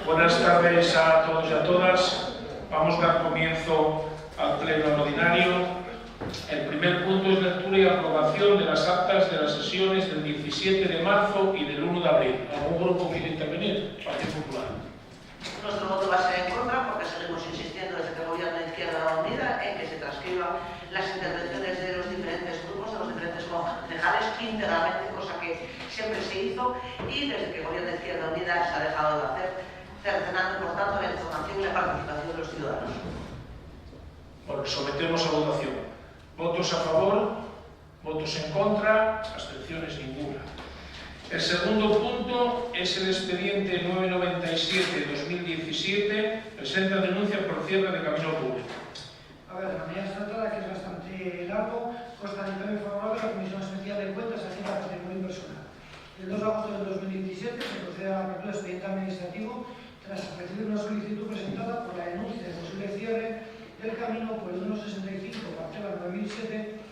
Buenas tardes a todos y a todas. Vamos a dar comienzo al pleno ordinario. El primer punto es lectura y aprobación de las actas de las sesiones del 17 de marzo y del 1 de abril. ¿Algún grupo quiere intervenir? Partido Popular. Nuestro voto va a ser en contra porque seguimos insistiendo desde que el Gobierno de Izquierda Unida en que se transcriban las intervenciones de los diferentes grupos, de los diferentes concejales íntegramente, cosa que siempre se hizo, y desde que el Gobierno de Izquierda Unida se ha dejado de hacer, cercenando por tanto la información y la participación de los ciudadanos. Bueno, sometemos a votación. ¿Votos a favor? ¿Votos en contra? ¿Abstenciones? Ninguna. El segundo punto es el expediente 997-2017, presenta denuncia por cierre de camino público. A ver, la medida tratada, que es bastante largo, consta del cambio favorable a la Comisión Especial de Cuentas Hacienda Patrimonio Personal. El 2 de agosto del 2017 se procede a la apertura de expediente administrativo tras recibir una solicitud presentada por la denuncia de posible cierre del camino por el 165, parcela 9007.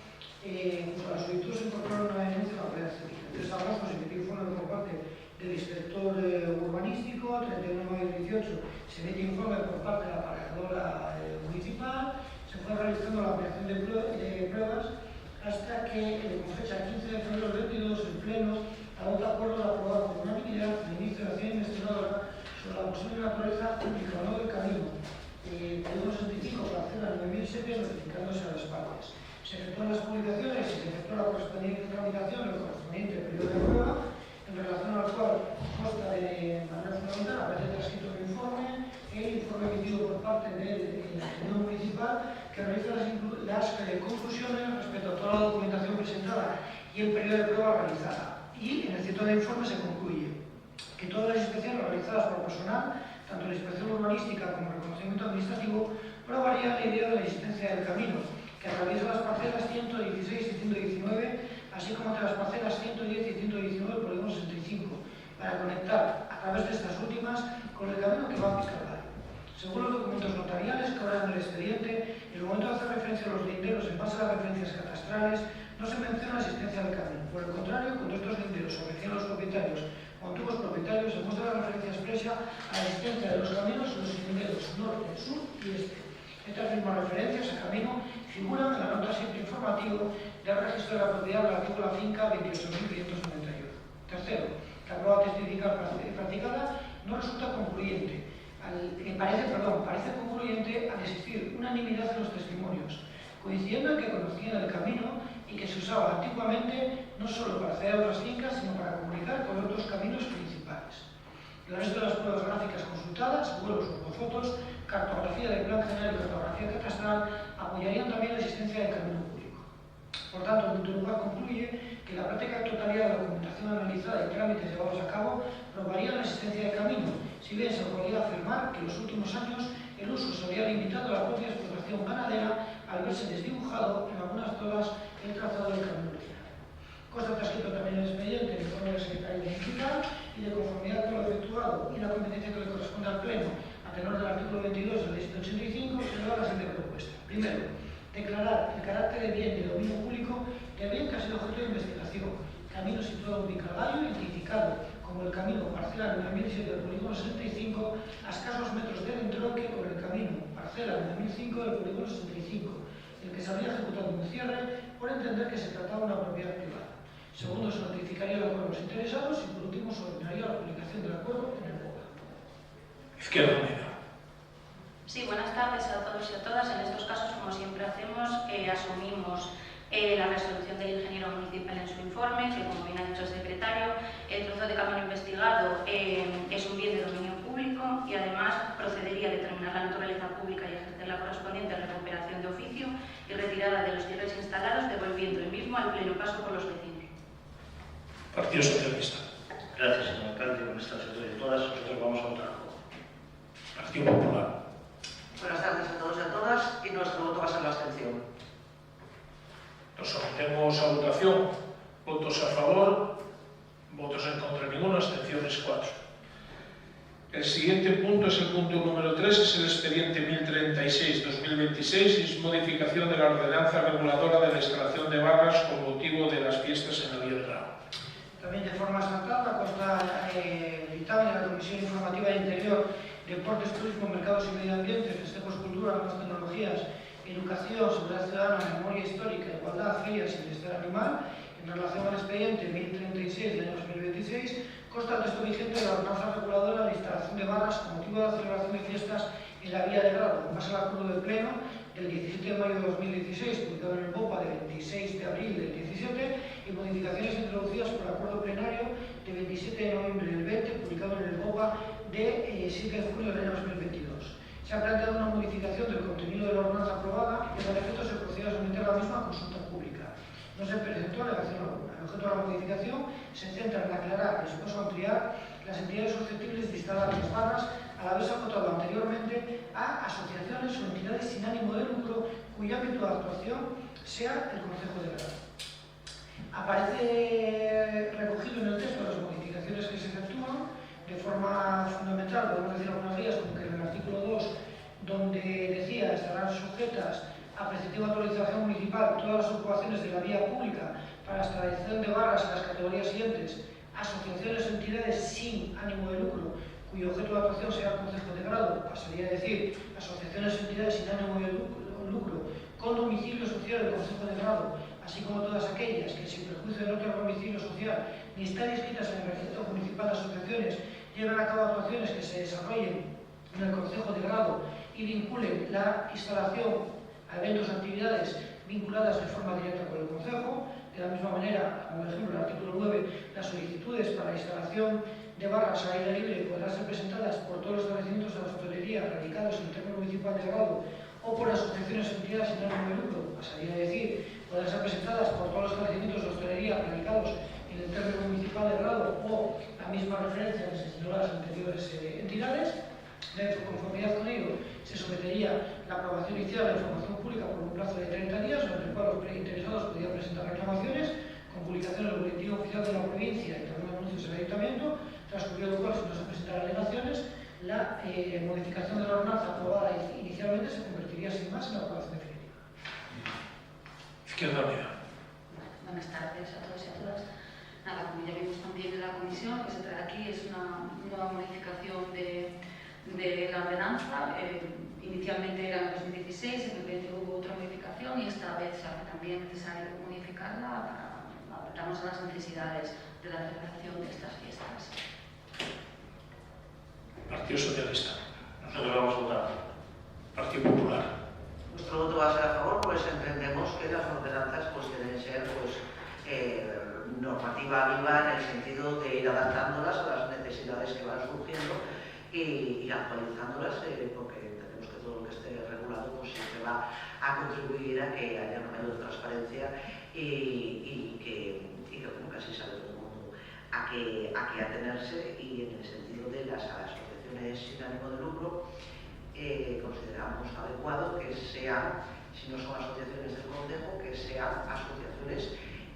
Junto a la solicitud se incorpora una denuncia a la Guardia Civil. El 3 de agosto se emitió informe por parte del inspector urbanístico. El 31 de mayo del 18 se emitió informe por parte de la aparejadora municipal. Se fue realizando la ampliación de pruebas hasta que, con fecha 15 de febrero del 22, el Pleno adopta acuerdo de aprobar por unanimidad el inicio de la acción investigadora sobre la posible naturaleza pública o no del camino polígono 65, parcela 9007, notificándose a las partes. Se efectúan las publicaciones y se efectúa la correspondiente tramitación del correspondiente periodo de prueba, en relación al cual consta de manera fundamental, aparece transcrito el informe emitido por parte del Tribunal Municipal, que realiza las conclusiones respecto a toda la documentación presentada y el periodo de prueba realizada. Y en el citado informe se concluye que todas las inspecciones realizadas por personal, tanto la inspección urbanística como el reconocimiento administrativo, probarían la idea de la existencia del camino, que atraviesa las parcelas 116 y 119, así como entre las parcelas 110 y 119 del polígono 65, para conectar a través de estas últimas con el camino que va a Piscarvalho. Según los documentos notariales que ahora en el expediente, en el momento de hacer referencia a los linderos en base a las referencias catastrales, no se menciona la existencia del camino. Por el contrario, cuando estos linderos ofrecían a los propietarios o antiguos propietarios, se muestra la referencia expresa a la existencia de los caminos en los linderos norte, sur y este. Estas mismas referencias a camino figuran en la nota simple informativo del registro de la propiedad relativo a la finca 28.591. Tercero, la prueba testifical practicada no resulta concluyente. Parece concluyente al existir unanimidad en los testimonios, coincidiendo en que conocían el camino y que se usaba antiguamente no solo para acceder a otras fincas, sino para comunicar con otros caminos principales. El resto de las pruebas gráficas consultadas, vuelos o fotos, cartografía del plan general y cartografía catastral, apoyarían también la existencia del camino público. Por tanto, en quinto lugar, concluye que la práctica totalidad de la documentación analizada y trámites llevados a cabo probarían la existencia del camino, si bien se podría afirmar que en los últimos años el uso se habría limitado a la propia explotación ganadera al verse desdibujado en algunas zonas el trazado del camino original. Consta transcrito también el expediente en informe del secretario municipal y de conformidad con lo efectuado y la competencia que le corresponde al Pleno a tenor del artículo 22 del 185 se da la siguiente propuesta. Primero, declarar el carácter de bien de dominio público del bien que ha sido objeto de investigación, camino situado en Piscarvalho, identificado como el camino parcela 9007 del polígono 65, a escasos metros del entronque con el camino parcela 9005 del polígono 65, el que se habría ejecutado un cierre por entender que se trataba de una propiedad privada. Segundo, se notificaría el acuerdo a los interesados y por último se ordenaría la publicación del acuerdo en el BOA. Izquierda Unida. Sí, buenas tardes a todos y a todas. En estos casos, como siempre hacemos, asumimos la resolución del ingeniero municipal en su informe, que como bien ha dicho el secretario, el trozo de camino investigado es un bien de dominio público y además procedería a determinar la naturaleza pública y ejercer la correspondiente recuperación de oficio y retirada de los cierres instalados, devolviendo el mismo al pleno paso por los vecinos. Partido Socialista. Gracias, señor alcalde. Con esta situación de todas, nosotros vamos a votar a favor. Partido Popular. Buenas tardes a todos y a todas, y nuestro voto va a ser la abstención. Nos sometemos a votación. Votos a favor, votos en contra ninguno, abstenciones 4. El siguiente punto es el punto número 3, es el expediente 1036-2026 y es modificación de la ordenanza reguladora de la instalación de barras con motivo de las fiestas en la Vía del Ramo. También de forma saltada consta el dictamen de la Comisión Informativa de Interior, Deportes, Turismo, Mercados y Medio Ambiente, Festejos, Cultura, Nuevas Tecnologías, Educación, Seguridad Ciudadana, Memoria Histórica, Igualdad, Ferias y Bienestar Animal. En relación al expediente 1036 del año 2026, consta el texto vigente de la ordenanza reguladora de instalación de barras con motivo de la celebración de fiestas en la Vía de Grado, en base al acuerdo del Pleno del 17 de mayo de 2016, publicado en el BOPA del 26 de abril del 17, y modificaciones introducidas por el acuerdo plenario de 27 de noviembre del 20, publicado en el BOPA de 7 de julio del año 2022. Se ha planteado una modificación del contenido de la ordenanza aprobada y al efecto se procedió a someter la misma a consulta pública. No se presentó alegación alguna. El objeto de la modificación se centra en aclarar y después ampliar las entidades susceptibles de instalar las barras, al haberse acotado anteriormente a asociaciones o entidades sin ánimo de lucro cuyo ámbito de actuación sea el Concejo de Grado. Aparece recogido en el texto las modificaciones que se efectúan de forma fundamental, podemos decir algunas de ellas, como que en el artículo 2, donde decía estarán sujetas a preceptiva autorización municipal todas las ocupaciones de la vía pública para la instalación de barras en las categorías siguientes, asociaciones o entidades sin ánimo de lucro cuyo objeto de actuación sea el Concejo de Grado, pasaría a decir asociaciones o entidades sin ánimo de lucro con domicilio social del Concejo de Grado, así como todas aquellas que sin perjuicio de otro domicilio social ni están inscritas en el registro municipal de asociaciones llevan a cabo actuaciones que se desarrollen en el Concejo de Grado y vinculen la instalación a eventos o actividades vinculadas de forma directa con el Concejo. De la misma manera, como por ejemplo el artículo 9, las solicitudes para la instalación de barras al aire libre podrán ser presentadas por todos los establecimientos de la hostelería radicados en el término municipal de Grado o por asociaciones o entidades sin ánimo de lucro, pasaría a decir, podrán ser presentadas por todos los establecimientos de hostelería radicados en el término municipal de Grado o la misma referencia que se señaló a las anteriores entidades. De conformidad con ello, se sometería la aprobación inicial de la información pública por un plazo de 30 días, durante el cual los interesados podían presentar reclamaciones, con publicación en el Boletín Oficial de la provincia y también anuncios en el Ayuntamiento, transcurrido el cual, si no se presentan alegaciones, la modificación de la ordenanza aprobada inicialmente se convertiría sin más en la aprobación definitiva. Izquierda Unida. Buenas tardes a todos y a todas. Nada, como ya vimos también en la comisión, lo que se trae aquí es una nueva modificación de la ordenanza. Inicialmente era en 2016, en el 20 hubo otra modificación y esta vez se hace también necesario modificarla para adaptarnos a las necesidades de la celebración de estas fiestas. Partido Socialista. Nosotros vamos a votar. Partido Popular. Nuestro voto va a ser a favor, pues entendemos que las ordenanzas pues, deben ser normativa viva en el sentido de ir adaptándolas a las necesidades que van surgiendo y actualizándolas, porque entendemos que todo lo que esté regulado pues, siempre va a contribuir a que haya un mayor de transparencia y que bueno, casi sabe todo el mundo a qué atenerse, y en el sentido de las asociaciones sin ánimo de lucro consideramos adecuado que sean, si no son asociaciones del Concejo, que sean asociaciones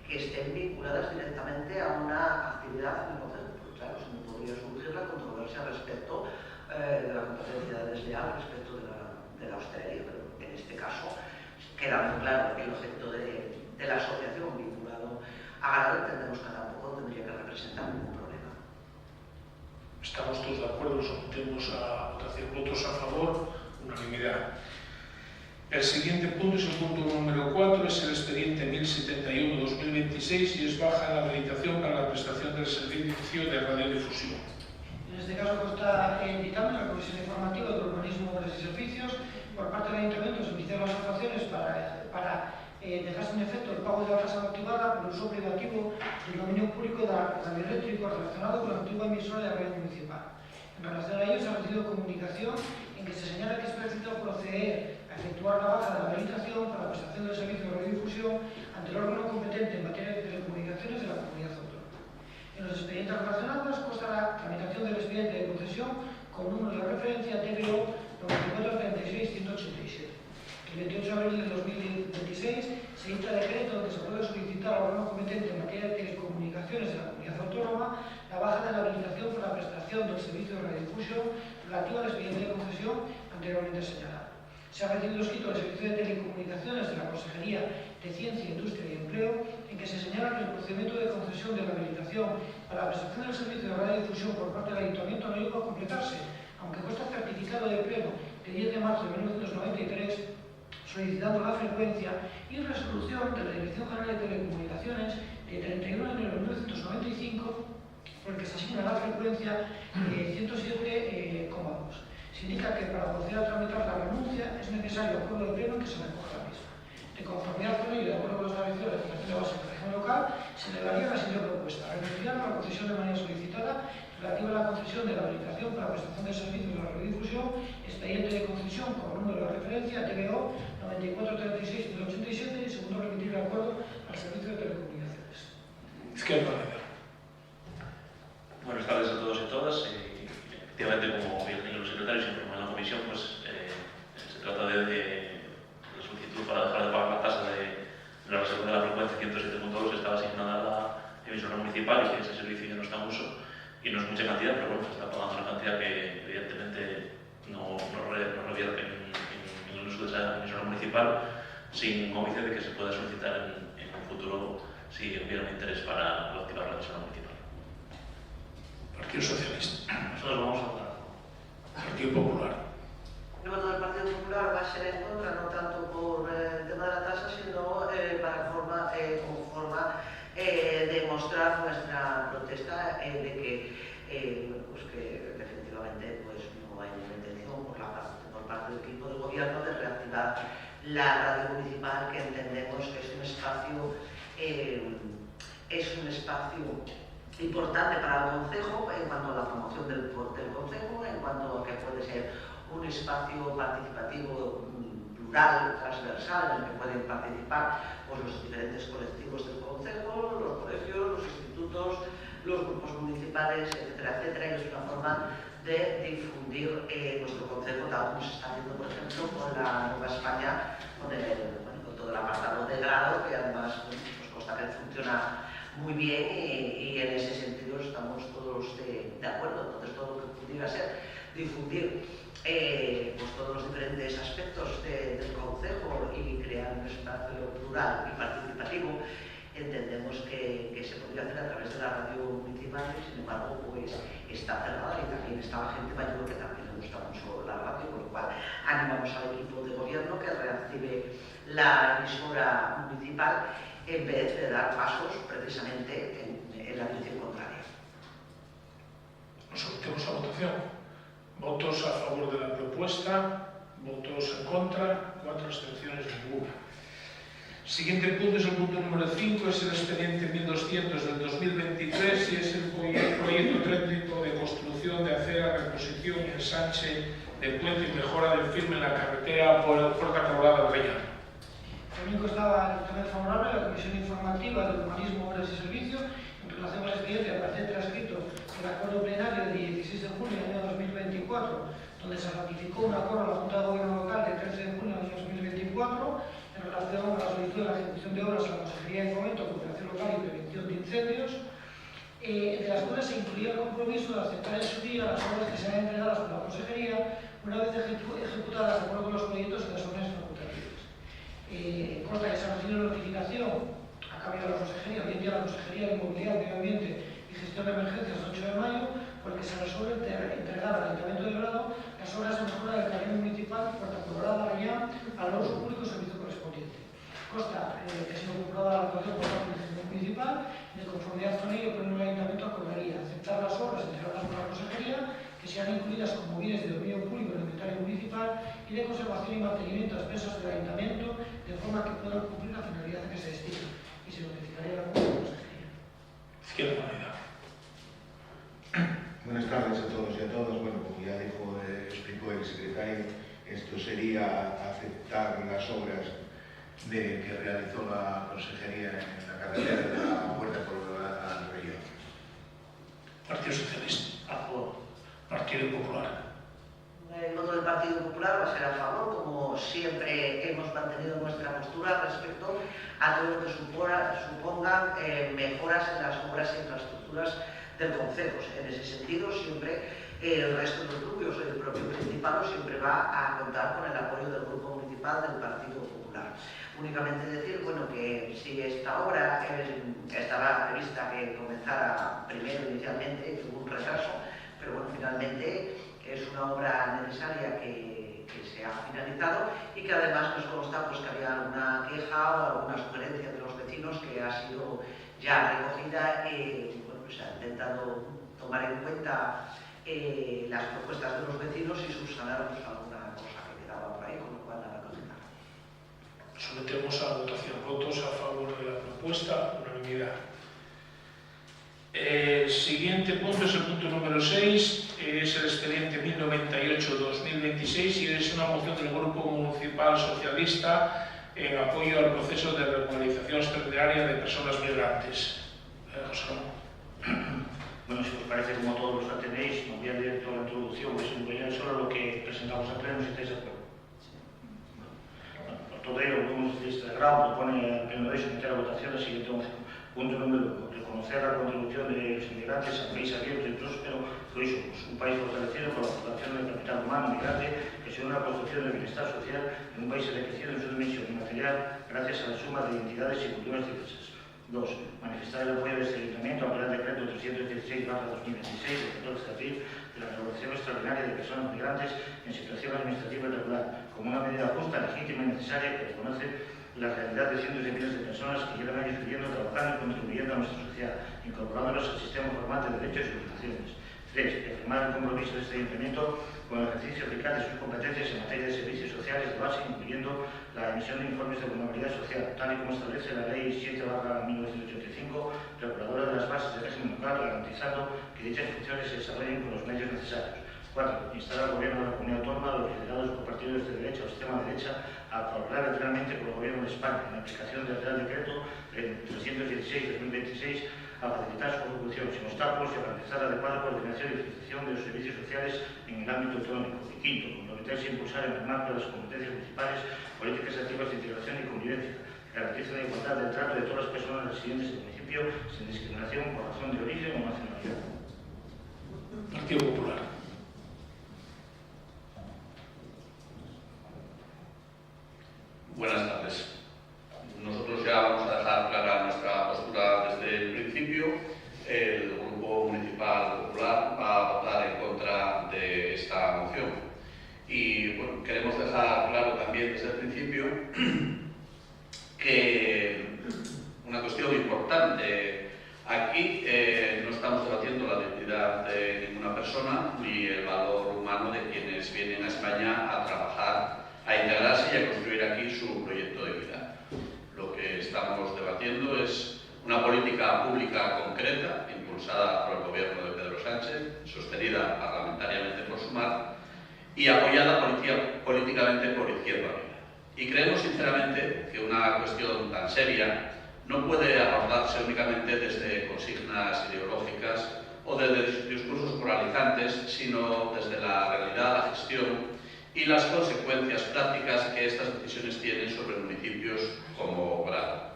que estén vinculadas directamente a una actividad en el Concejo. Porque claro, se me podría surgir la controversia respecto de la competencia desleal respecto de la hostelería, pero en este caso queda muy claro que el objeto de la asociación vinculado a Grado entendemos que tampoco tendría que representar ningún problema. Estamos todos de acuerdo, sometemos a votación. Votos a favor, unanimidad. El siguiente punto es el punto número 4, es el expediente 1071-2026 y es baja en la habilitación para la prestación del servicio de radiodifusión. En este caso consta el dictamen de la Comisión Informativa de Urbanismo, Obras y Servicios. Por parte del Ayuntamiento se iniciaron las actuaciones para dejar sin efecto el pago de la tasa activada por el uso privativo del dominio público de radioeléctrico relacionado con la antigua emisora de radio municipal. En relación a ello se ha recibido comunicación en que se señala que es preciso proceder a efectuar la baja de la habilitación para la prestación del servicio de radiodifusión ante el órgano competente en materia de telecomunicaciones de la comunidad autónoma. En los expedientes relacionados consta la tramitación del expediente de concesión con número de referencia TBO 9436-187. El 28 de abril de 2026 se dicta decreto que se puede solicitar al órgano competente en materia de telecomunicaciones de la comunidad autónoma la baja de la habilitación para la prestación del servicio de radiodifusión relativa al expediente de concesión anteriormente señalado. Se ha recibido escrito del Servicio de Telecomunicaciones de la Consejería de Ciencia, Industria y Empleo, en que se señala que el procedimiento de concesión de la habilitación para la prestación del servicio de radiodifusión por parte del Ayuntamiento no llegó a completarse, aunque consta certificado de pleno de 10 de marzo de 1993, solicitando la frecuencia, y resolución de la Dirección General de Telecomunicaciones de 31 de enero de 1995, por el que se asigna la frecuencia 107,2. Se indica que para proceder a tramitar la renuncia es necesario acuerdo de pleno en que se recoja la misma. De conformidad con ello y de acuerdo con los establecidos de legislación de base de la región local, se le daría la siguiente propuesta: renunciar a la concesión de manera solicitada relativa a la concesión de la habilitación para prestación de servicios de la radiodifusión, expediente de concesión con número de referencia TBO 9436-87, y segundo, remitir el acuerdo al Servicio de Telecomunicaciones. Izquierda Unida. Buenas tardes a todos y todas. Efectivamente, como bien dijeron los secretarios y informó en la comisión, pues se trata de la solicitud para dejar de pagar la tasa de la reserva de la frecuencia 107.2 que estaba asignada a la emisora municipal y que ese servicio ya no está en uso, y no es mucha cantidad, pero bueno, se está pagando una cantidad que evidentemente no revierte en el uso de esa emisora municipal, sin óbice de que se pueda solicitar en un futuro si hubiera un interés para activar la emisora municipal. Partido Socialista. Nosotros vamos a votar. Partido Popular. El voto del Partido Popular va a ser en contra, no tanto por el tema de la tasa, sino como forma de mostrar nuestra protesta de que efectivamente pues, no hay ninguna intención por parte del equipo de gobierno de reactivar la radio municipal, que entendemos que es un espacio importante para el concejo en cuanto a la promoción del concejo, en cuanto a que puede ser un espacio participativo plural, transversal, en el que pueden participar pues, los diferentes colectivos del concejo, los colegios, los institutos, los grupos municipales, etcétera, etcétera, y es una forma de difundir nuestro concejo, tal como se está haciendo, por ejemplo, con la Nueva España, con todo el apartado de grado, que además pues consta que funciona muy bien, y en ese sentido estamos todos de acuerdo. Entonces, todo lo que pudiera ser difundir pues todos los diferentes aspectos del concejo y crear un espacio plural y participativo, entendemos que se podría hacer a través de la radio municipal, y sin embargo pues está cerrada, y también está la gente mayor que también le gusta mucho la radio, con lo cual animamos al equipo de gobierno que reactive la emisora municipal en vez de dar pasos precisamente en la dirección contraria. Nos sometemos a votación. Votos a favor de la propuesta, votos en contra, 4 abstenciones, ninguna. Siguiente punto es el punto número 5, es el expediente 1200 del 2023 y es el proyecto técnico de construcción de acera, reposición y ensanche de puente y mejora del firme en la carretera Puerta Colorada de Reñán. El único estaba también favorable a la Comisión Informativa de Urbanismo, Obras y Servicios en relación al expediente que aparece transcrito en el acuerdo plenario del 16 de junio del año 2024, donde se ratificó un acuerdo a la Junta de Gobierno Local del 13 de junio del año 2024 en relación a la solicitud de la ejecución de obras a la Consejería de Fomento, Cooperación Local y Prevención de Incendios, de las cuales se incluía el compromiso de aceptar en su día las obras que sean entregadas por la Consejería una vez ejecutadas de acuerdo con los proyectos y las obras facultativas. Consta que se ha recibido notificación a cambio de la Consejería, hoy en día la Consejería de Movilidad, Medio Ambiente y Gestión de Emergencias, el 8 de mayo, por el que se resuelve entregar al Ayuntamiento de Grado las obras de mejora del camino municipal Puerta Colorada Reñán al uso público y servicio correspondiente. Consta que ha sido comprobada la actuación por parte del Gestión Municipal, de conformidad con ello, por el Ayuntamiento acordaría aceptar las obras entregadas por la Consejería, que sean incluidas como bienes de dominio público en el inventario municipal y de conservación y mantenimiento a expensas del Ayuntamiento, de forma que puedan cumplir la finalidad a que se destina, y se notificaría la Consejería. Izquierda Unida. Buenas tardes a todos y a todas. Bueno, como ya explicó el secretario, esto sería aceptar las obras que realizó la Consejería en la carretera de la Puerta Colorada al Reñán. Partido Socialista. A favor. Partido Popular. El voto del Partido Popular va a ser a favor, como siempre hemos mantenido nuestra postura respecto a todo lo que supongan mejoras en las obras e infraestructuras del concejo. En ese sentido, siempre El resto de los grupos, el propio Principado, siempre va a contar con el apoyo del Grupo Municipal del Partido Popular. Únicamente decir, bueno, que si esta obra estaba prevista que comenzara primero inicialmente, tuvo un retraso, pero bueno, finalmente es una obra necesaria que se ha finalizado y que además nos consta pues, que había alguna queja o alguna sugerencia de los vecinos que ha sido ya recogida y bueno, pues, se ha intentado tomar en cuenta las propuestas de los vecinos y subsanar pues, alguna cosa que quedaba por ahí, con lo cual nada que comentar. Sometemos a votación. Votos a favor de la propuesta, unanimidad. El siguiente punto es el punto número 6, es el expediente 1098-2026 y es una moción del Grupo Municipal Socialista en apoyo al proceso de regularización extraordinaria de personas migrantes. José Ramón. Bueno, si os parece, como todos los atendéis, no voy a leer toda la introducción, voy a leer solo lo que presentamos al pleno, si estáis de acuerdo. Bueno, todo ello, como hemos visto, el grado propone al pleno de hoy someter a votación la siguiente moción. Punto número 1. Reconocer la contribución de los inmigrantes a un país abierto y próspero que hoy somos. Un país fortalecido por la fundación del capital humano migrante que se une a la construcción del bienestar social en un país enriquecido en su dimensión inmaterial gracias a la suma de identidades y culturas diversas. 2. Manifestar el apoyo de este ayuntamiento al Real Decreto 316/2026 del 14 de abril de la regulación extraordinaria de personas migrantes en situación administrativa irregular, como una medida justa, legítima y necesaria que reconoce la realidad de cientos de miles de personas que llevan años viviendo, trabajando y contribuyendo a nuestra sociedad, incorporándolos al sistema formal de derechos y obligaciones. 3. Afirmar el compromiso de este ayuntamiento con el ejercicio eficaz de sus competencias en materia de servicios sociales de base, incluyendo la emisión de informes de vulnerabilidad social, tal y como establece la Ley 7/1985, reguladora de las bases del régimen local, garantizando que dichas funciones se desarrollen con los medios necesarios. 4. Instar al Gobierno de la Comunidad Autónoma, a los liderados por partidos de derecha o extrema derecha, a colaborar enteramente con el Gobierno de España en la aplicación del Real Decreto 316/2026 a facilitar su ejecución sin obstáculos y a garantizar la adecuada coordinación y financiación de los servicios sociales en el ámbito autonómico. Y 5. Comprometerse a impulsar en el marco de las competencias municipales políticas activas de integración y convivencia que garanticen la igualdad del trato de todas las personas residentes del municipio sin discriminación por razón de origen o nacionalidad. Partido Popular. Buenas tardes. Nosotros ya vamos a dejar clara nuestra postura desde el principio. El Grupo Municipal Popular va a votar en contra de esta moción. Y bueno, queremos dejar claro también desde el principio que una cuestión importante aquí no estamos debatiendo la dignidad de ninguna persona ni el valor humano de quienes vienen a España a trabajar, a integrarse y a construir aquí su proyecto de vida. Lo que estamos debatiendo es una política pública concreta, impulsada por el gobierno de Pedro Sánchez, sostenida parlamentariamente por Sumar y apoyada políticamente por Izquierda Unida. Y creemos sinceramente que una cuestión tan seria no puede abordarse únicamente desde consignas ideológicas o desde discursos moralizantes, sino desde la realidad, la gestión y las consecuencias prácticas que estas decisiones tienen sobre municipios como Grado.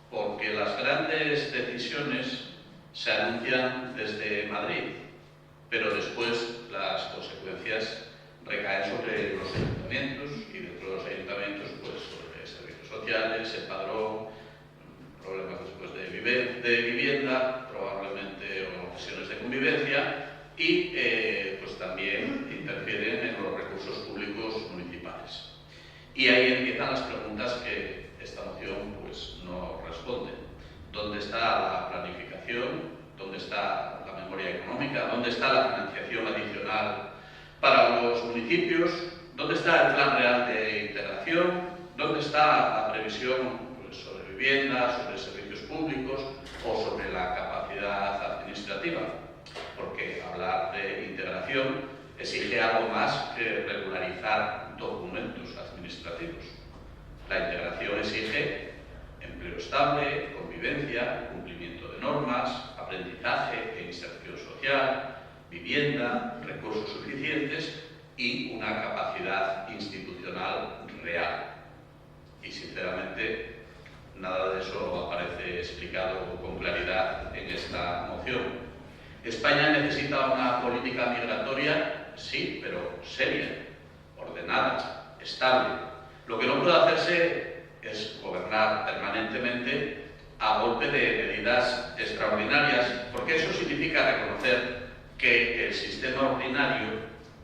Porque las grandes decisiones se anuncian desde Madrid, pero después las consecuencias recaen sobre los ayuntamientos y dentro de los ayuntamientos pues sobre servicios sociales, el padrón, problemas después de vivienda, probablemente o cuestiones de convivencia y pues también interfieren en los recursos públicos municipales. Y ahí empiezan las preguntas que esta moción pues no responde. ¿Dónde está la planificación? ¿Dónde está la memoria económica? ¿Dónde está la financiación adicional para los municipios? ¿Dónde está el plan real de integración? ¿Dónde está la previsión pues, sobre vivienda, sobre servicios públicos o sobre la capacidad administrativa? Porque hablar de integración exige algo más que regularizar documentos administrativos. La integración exige empleo estable, convivencia, cumplimiento de normas, aprendizaje e inserción social, vivienda, recursos suficientes y una capacidad institucional real. Y sinceramente, nada de eso aparece explicado con claridad en esta moción. España necesita una política migratoria, sí, pero seria, ordenada, estable. Lo que no puede hacerse es gobernar permanentemente a golpe de medidas extraordinarias, porque eso significa reconocer que el sistema ordinario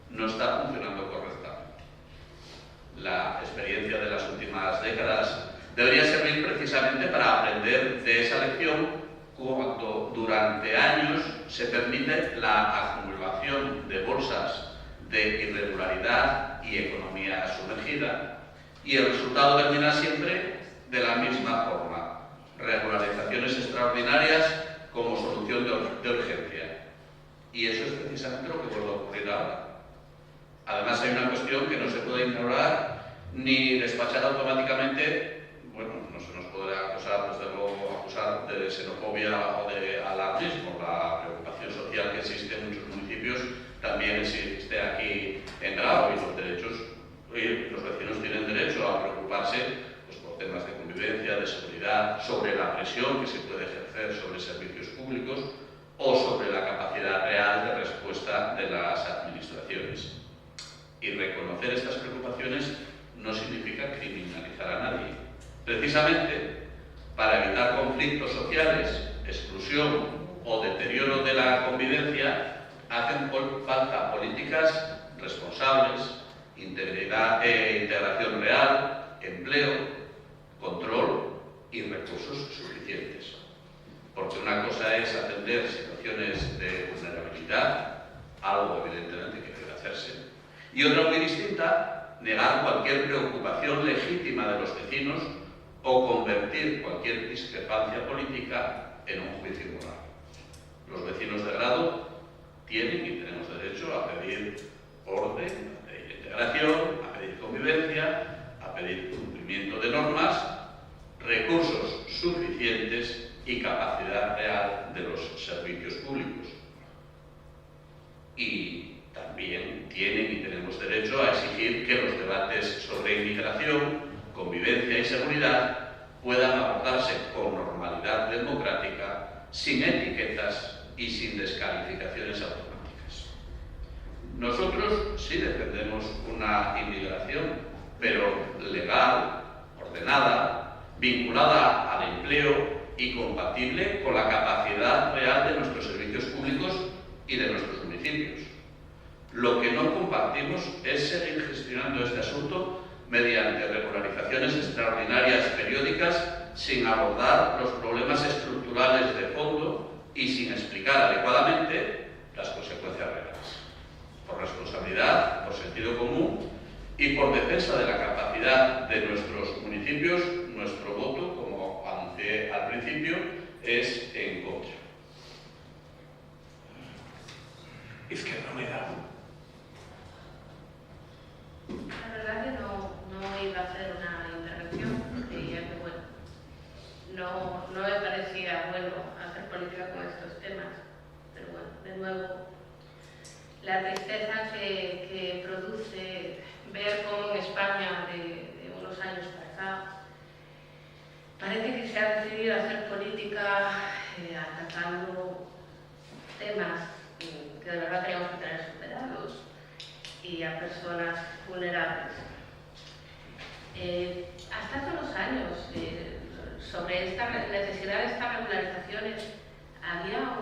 no está funcionando correctamente. La experiencia de las últimas décadas debería servir precisamente para aprender de esa lección cuando durante años se permite la acumulación de bolsas de irregularidad y economía sumergida, y el resultado termina siempre de la misma forma: regularizaciones extraordinarias como solución de urgencia. Y eso es precisamente lo que vuelve a ocurrir ahora. Además, hay una cuestión que no se puede ignorar ni despachar automáticamente. Bueno, no se nos podrá acusar, desde luego, acusar de xenofobia o de alarmismo. La preocupación social que existe en muchos municipios también existe aquí en Grau, y los vecinos tienen derecho a preocuparse pues, por temas de convivencia, de seguridad, sobre la presión que se puede ejercer sobre servicios públicos o sobre la capacidad real de respuesta de las administraciones. Y reconocer estas preocupaciones no significa criminalizar a nadie. Precisamente para evitar conflictos sociales, exclusión o deterioro de la convivencia, hacen falta políticas responsables, integración real, empleo, control y recursos suficientes. Porque una cosa es atender situaciones de vulnerabilidad, algo evidentemente que debe hacerse, y otra muy distinta, negar cualquier preocupación legítima de los vecinos o convertir cualquier discrepancia política en un juicio moral. Los vecinos de Grado tienen y tenemos derecho a pedir orden, a pedir integración, a pedir convivencia, a pedir cumplimiento de normas, recursos suficientes y capacidad real de los servicios públicos. Y también tienen y tenemos derecho a exigir que los debates sobre inmigración, convivencia y seguridad puedan abordarse con normalidad democrática, sin etiquetas y sin descalificaciones automáticas. Nosotros sí defendemos una inmigración, pero legal, ordenada, vinculada al empleo y compatible con la capacidad real de nuestros servicios públicos y de nuestros municipios. Lo que no compartimos es seguir gestionando este asunto mediante regularizaciones extraordinarias periódicas sin abordar los problemas estructurales de fondo y sin explicar adecuadamente las consecuencias reales. Por responsabilidad, por sentido común y por defensa de la capacidad de nuestros municipios, nuestro voto, como anuncié al principio, es en contra. Izquierda Unida. La verdad que no iba a hacer una intervención, creía que bueno, no me parecía bueno hacer política con estos temas, pero bueno, de nuevo, la tristeza que produce ver cómo en España de unos años para acá parece que se ha decidido hacer política atacando temas que de verdad tenemos que tener superados y a personas vulnerables. Hasta hace unos años, sobre esta necesidad de estas regularizaciones, había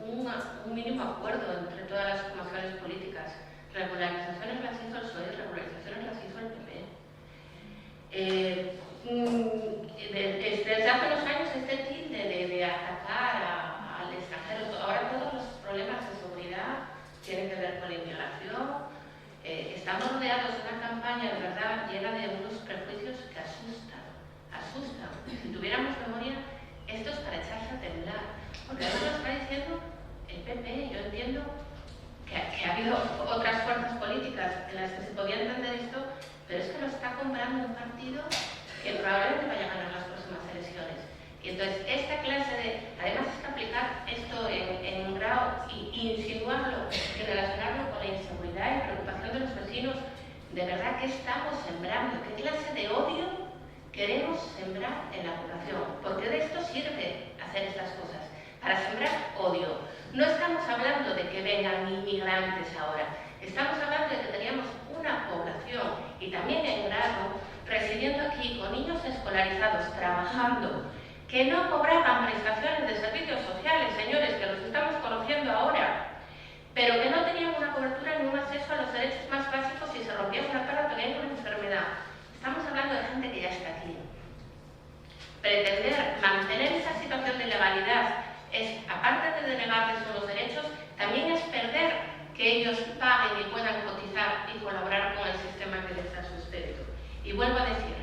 un mínimo acuerdo entre todas las formaciones políticas. Regularizaciones las hizo el PSOE, regularizaciones las hizo el PP. Desde hace unos años este tilde de atacar al extranjero, ahora todos los problemas de seguridad tienen que ver con la inmigración. Estamos rodeados de una campaña de verdad llena de unos prejuicios que asustan. Si tuviéramos memoria, esto es para echarse a temblar. Porque ahora lo está diciendo el PP. Yo entiendo que ha habido otras fuerzas políticas en las que se podía entender esto, pero es que lo está comprando un partido que probablemente vaya a ganar las próximas elecciones. Y entonces esta clase de, además es que aplicar esto en Grau y insinuarlo y relacionarlo con la inseguridad y preocupación de los vecinos, de verdad que estamos sembrando, qué clase de odio queremos sembrar en la población, porque de esto sirve hacer estas cosas, para sembrar odio. No estamos hablando de que vengan inmigrantes ahora, estamos hablando de que teníamos una población, y también en grado, residiendo aquí con niños escolarizados, trabajando, que no cobraban prestaciones de servicios sociales, señores, que los estamos conociendo ahora, pero que no tenían una cobertura ni un acceso a los derechos más básicos si se rompía una cara o tenían una enfermedad. Estamos hablando de gente que ya está aquí. Pretender mantener esa situación de legalidad es, aparte de denegarles unos derechos, también es perder que ellos paguen y puedan cotizar y colaborar con el sistema que les da sustento. Y vuelvo a decir,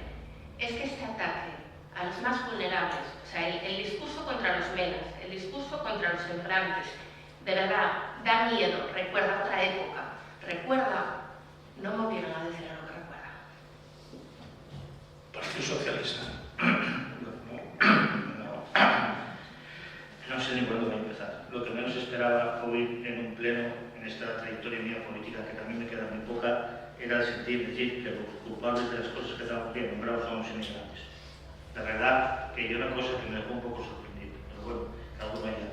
es que este ataque a los más vulnerables, o sea, el discurso contra los menas, el discurso contra los inmigrantes, de verdad, da miedo, recuerda otra época, recuerda, no me obligan a decir lo que recuerda. Partido Socialista. No sé ni por dónde empezar. Lo que menos esperaba oír en un pleno, en esta trayectoria mía política, que también me queda muy poca, era decir que los culpables de las cosas que estamos bien nombrados son los inmigrantes. La verdad que yo una cosa que me dejó un poco sorprendido, pero bueno, cada uno allá.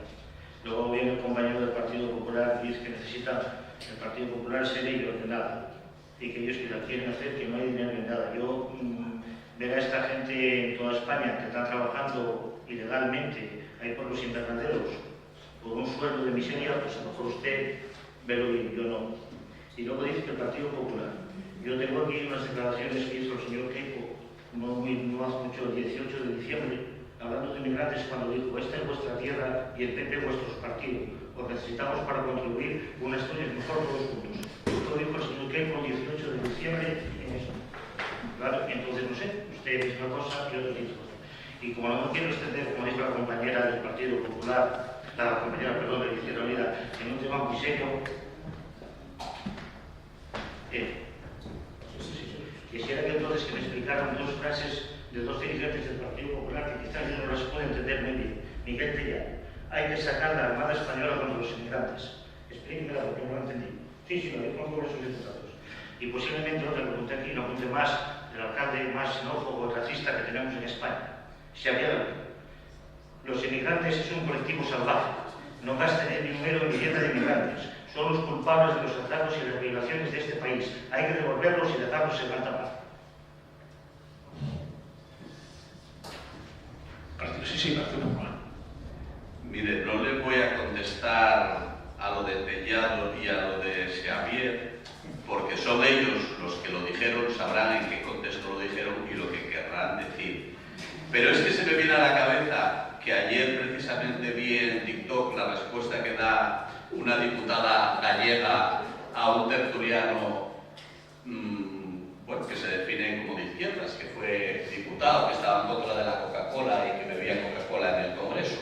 Luego viene el compañero del Partido Popular y dice que necesita el Partido Popular serio y ordenado, y que ellos que la quieren hacer, que no hay dinero ni nada. Yo ver a esta gente en toda España que está trabajando ilegalmente, hay pueblos invernaderos, por un sueldo de miseria, pues a lo mejor usted ve lo bien, yo no. Y luego dice que el Partido Popular. Yo tengo aquí unas declaraciones que hizo el señor Queipo, no hace mucho, el 18 de diciembre, hablando de inmigrantes, cuando dijo: esta es vuestra tierra y el PP vuestros partidos. Os necesitamos para contribuir una historia mejor todos juntos. Esto dijo el señor Queipo el 18 de diciembre en eso. Claro, entonces no sé, usted dice una cosa y otro dice otra. Y como no quiero extender, como dijo la compañera del Partido Popular, la compañera, perdón, de Izquierda Unida, en un tema muy serio, quisiera que entonces me explicaran dos frases de dos dirigentes del Partido Popular que quizás yo no las puedo entender muy bien. Miguel Tellado: hay que sacar la Armada Española contra los inmigrantes. Explíquemela porque no lo entendí. Sí, lo dijo con sus diputados. Y posiblemente otra pregunta aquí, no apunte más, del alcalde más xenófobo o racista que tenemos en España. Xavier, los inmigrantes es un colectivo salvaje. No gasten el dinero en vivienda de inmigrantes. Son los culpables de los atracos y las violaciones de este país. Hay que devolverlos y dejarlos en alta paz. Partido Popular. Mire, no le voy a contestar a lo de Tellado y a lo de Xavier, porque son ellos los que lo dijeron, sabrán en qué contexto lo dijeron y lo que querrán decir. Pero es que se me viene a la cabeza que ayer precisamente vi en TikTok la respuesta que da una diputada gallega a un tertuliano bueno, que se define como de izquierdas, que fue diputado, que estaba en contra de la Coca-Cola y que bebía Coca-Cola en el Congreso.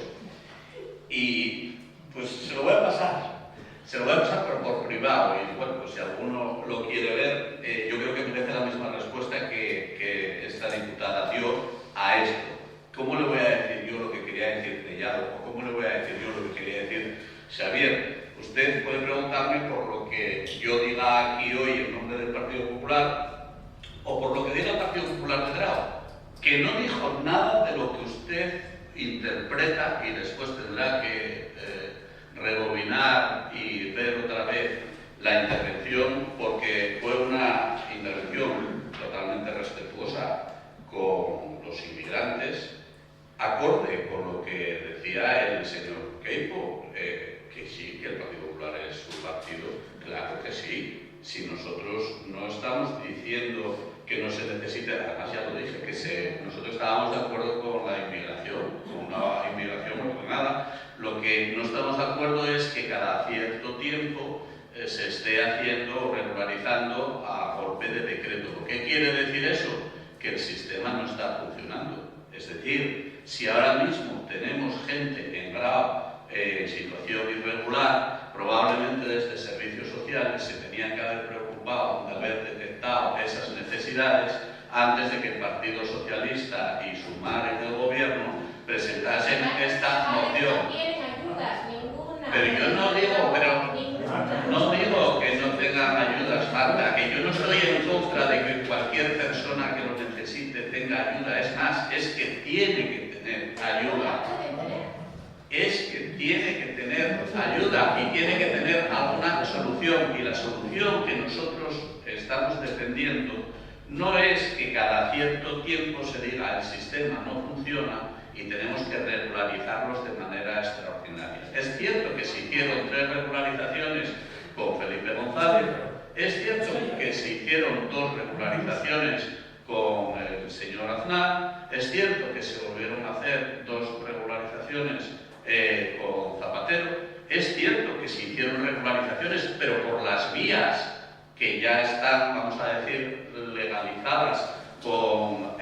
Y pues se lo voy a pasar pero por privado, y bueno, pues si alguno lo quiere ver, yo creo que merece la misma respuesta que esta diputada dio a esto. ¿Cómo le voy a decir yo lo que quería decir Tellado? ¿O cómo le voy a decir yo lo que quería decir Xavier? Usted puede preguntarme por lo que yo diga aquí hoy en nombre del Partido Popular o por lo que diga el Partido Popular de Grau, que no dijo nada de lo que usted interpreta y después tendrá que rebobinar y ver otra vez la intervención, porque fue una intervención totalmente respetuosa con los inmigrantes, acorde con lo que decía el señor Queipo, que sí, que el Partido Popular es su partido, claro que sí. Si nosotros no estamos diciendo que no se necesite, además ya lo dije, que nosotros estábamos de acuerdo con la inmigración, con una inmigración ordenada. Lo que no estamos de acuerdo es que cada cierto tiempo se esté haciendo o regularizando a golpe de decreto. ¿Qué quiere decir eso? Que el sistema no está funcionando. Es decir, si ahora mismo tenemos gente en grado, en situación irregular, probablemente desde servicios sociales se tenían que haber preocupado de haber detectado esas necesidades antes de que el Partido Socialista y Sumar en el gobierno presentasen esta moción. Pero yo no digo que no tengan ayudas, Marta, que yo no estoy en contra de que cualquier persona que lo necesite tenga ayuda. Es más, es que tiene que tener ayuda. Es que ayuda y tiene que tener alguna solución. Y la solución que nosotros estamos defendiendo no es que cada cierto tiempo se diga el sistema no funciona y tenemos que regularizarlos de manera extraordinaria. Es cierto que se hicieron 3 regularizaciones con Felipe González, es cierto que se hicieron 2 regularizaciones con el señor Aznar, es cierto que se volvieron a hacer 2 regularizaciones con Zapatero, es cierto que se hicieron regularizaciones, pero por las vías que ya están, vamos a decir, legalizadas con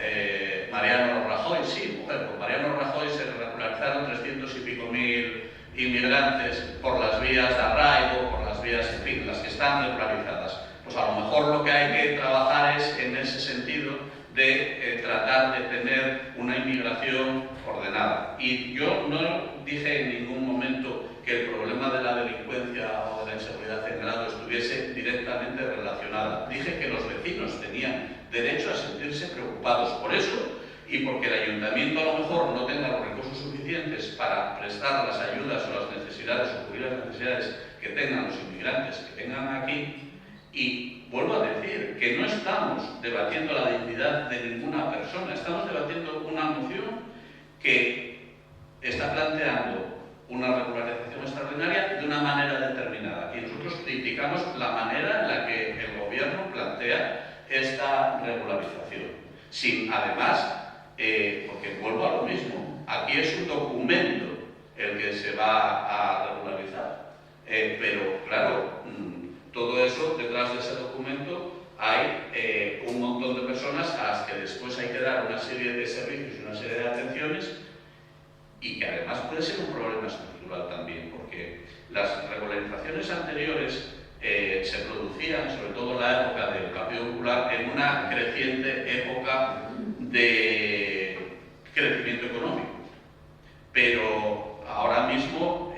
Mariano Rajoy. Sí, mujer, con Mariano Rajoy se regularizaron 300 y pico mil inmigrantes por las vías de arraigo, por las vías, en fin, las que están regularizadas. Pues a lo mejor lo que hay que trabajar es en ese sentido de tratar de tener una inmigración ordenada. Y yo no dije en ningún momento que el problema de la delincuencia o de la inseguridad en grado estuviese directamente relacionada. Dije que los vecinos tenían derecho a sentirse preocupados por eso y porque el ayuntamiento a lo mejor no tenga los recursos suficientes para prestar las ayudas o las necesidades o cubrir las necesidades que tengan los inmigrantes que tengan aquí. Y vuelvo a decir que no estamos debatiendo la dignidad de ninguna persona, estamos debatiendo una moción que está planteando una regularización extraordinaria de una manera determinada. Y nosotros criticamos la manera en la que el gobierno plantea esta regularización. Sin además, porque vuelvo a lo mismo, aquí es un documento el que se va a regularizar. Pero claro, todo eso, detrás de ese documento, hay un montón de personas a las que después hay que dar una serie de servicios y una serie de atenciones y que además puede ser un problema estructural también, porque las regularizaciones anteriores se producían, sobre todo en la época del Partido Popular, en una creciente época de crecimiento económico. Pero ahora mismo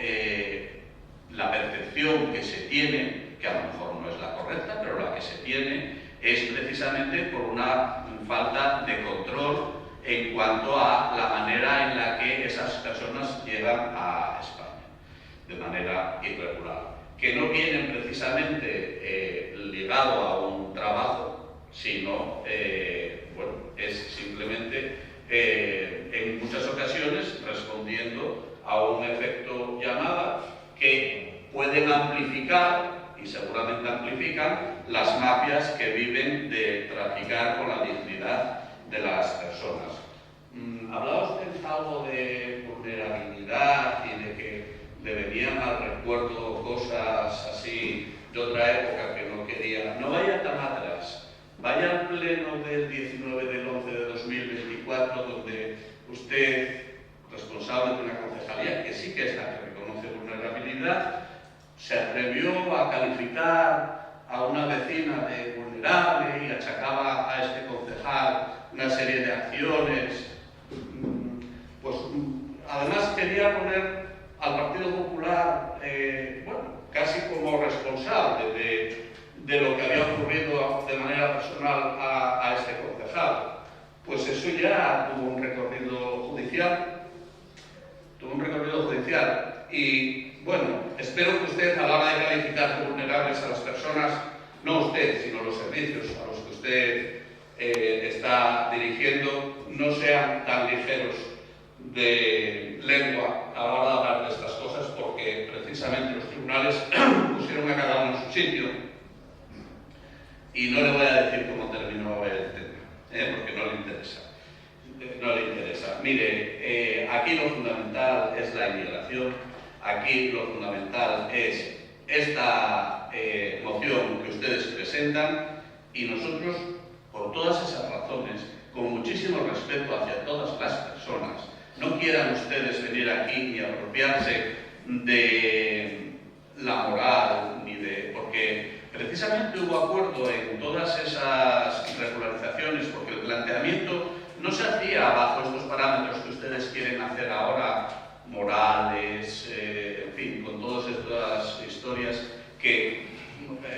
la percepción que se tiene, que a lo mejor no es la correcta, pero la que se tiene es precisamente por una falta de control en cuanto a la manera en la que esas personas llegan a España, de manera irregular, que no vienen precisamente ligado a un trabajo, sino, bueno, es simplemente en muchas ocasiones respondiendo a un efecto llamada que pueden amplificar y seguramente amplifican las mafias que viven de traficar con la dignidad de las personas. Hablaba usted algo de vulnerabilidad y de que le venían al recuerdo cosas así de otra época que no quería. No vaya tan atrás, vaya al pleno del 19 del 11 de 2024, donde usted, responsable de una concejalía que sí que es la que reconoce vulnerabilidad, se atrevió a calificar a una vecina de vulnerable y achacaba a este concejal una serie de acciones. Pues además quería poner al Partido Popular, bueno, casi como responsable de lo que había ocurrido de manera personal a este concejal. Pues eso ya tuvo un recorrido judicial. Y bueno, espero que usted, a la hora de calificar como vulnerables a las personas, no usted, sino los servicios a los que usted está dirigiendo, no sean tan ligeros de lengua a la hora de hablar de estas cosas, porque precisamente los tribunales pusieron a cada uno en su sitio. Y no le voy a decir cómo terminó el tema, porque no le interesa. Mire, aquí lo fundamental es la inmigración, aquí lo fundamental es esta moción que ustedes presentan, y nosotros, por todas esas razones, con muchísimo respeto hacia todas las personas, no quieran ustedes venir aquí ni apropiarse de la moral, porque precisamente hubo acuerdo en todas esas regularizaciones, porque el planteamiento no se hacía bajo estos parámetros que ustedes quieren hacer ahora, morales, en fin, con todas estas historias que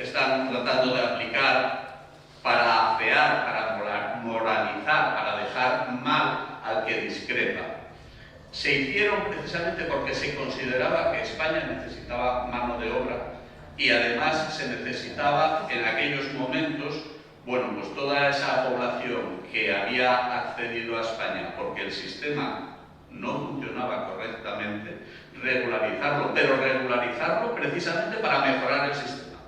están tratando de aplicar para afear, para moralizar, para dejar mal al que discrepa. se hicieron precisamente porque se consideraba que España necesitaba mano de obra y además se necesitaba en aquellos momentos, bueno, pues toda esa población que había accedido a España porque el sistema no funcionaba correctamente, regularizarlo, pero regularizarlo precisamente para mejorar el sistema.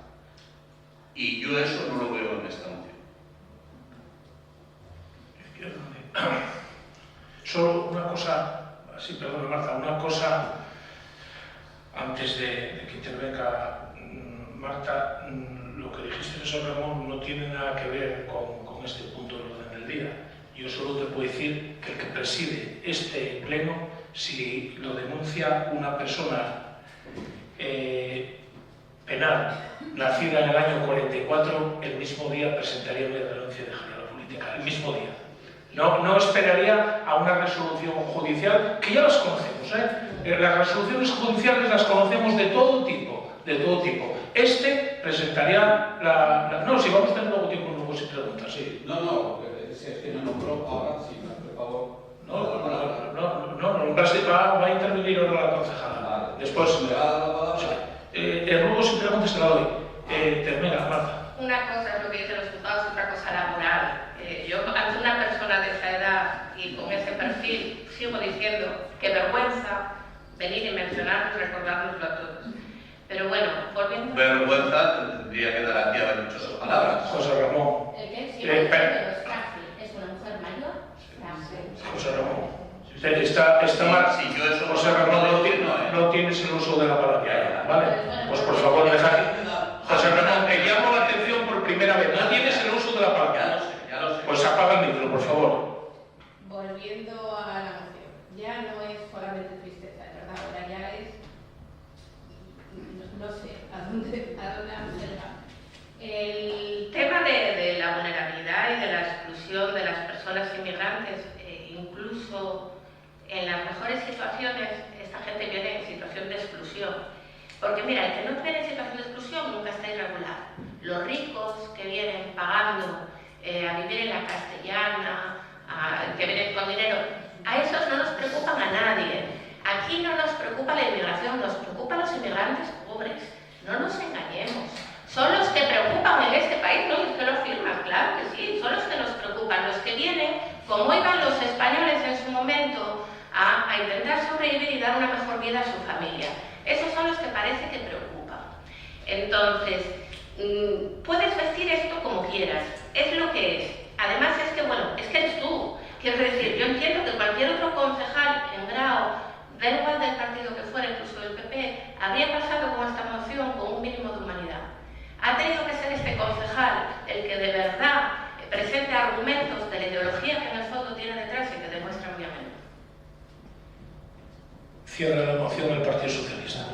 Y yo eso no lo veo en esta moción. Solo una cosa, sí, perdón, Marta, una cosa antes de que intervenga Marta. Lo que dijiste, José Ramón, no tiene nada que ver con este punto del orden del día. Yo solo te puedo decir que el que preside este pleno, si lo denuncia una persona penal nacida en el año 44, el mismo día presentaría una denuncia de dejaría la política, el mismo día. No esperaría a una resolución judicial, que ya las conocemos, Las resoluciones judiciales las conocemos de todo tipo, Este presentaría No, si vamos a tener luego tiempo, luego se pregunta, sí. No, si es que no nombró, ahora sí, por favor. No, va a intervenir ahora la concejala. Vale. Después... ¿Me va a dar la palabra? Luego si preguntas te la doy. Termina, Marta. Una cosa es lo que dicen los juzgados, otra cosa la moral. Yo, ante una persona de esa edad y con ese perfil, sigo diciendo que vergüenza venir y mencionarnos y recordárnoslo a todos. Pero bueno, volviendo... Vergüenza tendría que dar aquí a haber dicho esas palabras. José Ramón. ¿El qué? Si es una mujer mayor. José Ramón. Está mal. Si yo eso José Ramón, no tienes el uso de la palabra, ¿vale? Pues por favor, deja. José Ramón, te llamo la atención por primera vez. No tienes el uso de la palabra. Ya lo sé. Pues apaga el micro, por favor. Volviendo a la moción, ya no es solamente tristeza, ¿verdad? Ahora ya es, no sé, a dónde vamos a llegar. El tema de la vulnerabilidad y de la exclusión de las personas inmigrantes, incluso en las mejores situaciones, esta gente viene en situación de exclusión. Porque mira, el que no viene en situación de exclusión nunca está irregular. Los ricos que vienen pagando a vivir en la Castellana, que vienen con dinero, a esos no nos preocupan a nadie. Aquí no nos preocupa la inmigración, nos preocupan los inmigrantes pobres. No nos engañemos. Son los que preocupan en este país, no los que lo firman, claro que sí, son los que nos preocupan. Los que vienen, como iban los españoles en su momento, a intentar sobrevivir y dar una mejor vida a su familia. Esos son los que parece que preocupan. Entonces, puedes vestir esto como quieras, es lo que es. Además es que, bueno, es que eres tú. Quiero decir, yo entiendo que cualquier otro concejal en Grao, da igual del partido que fuera, incluso del PP, habría pasado con esta moción con un mínimo de humanidad. Ha tenido que ser este concejal el que de verdad presente argumentos de la ideología que en el fondo tiene detrás y que demuestra muy a menudo. Cierra la moción el Partido Socialista.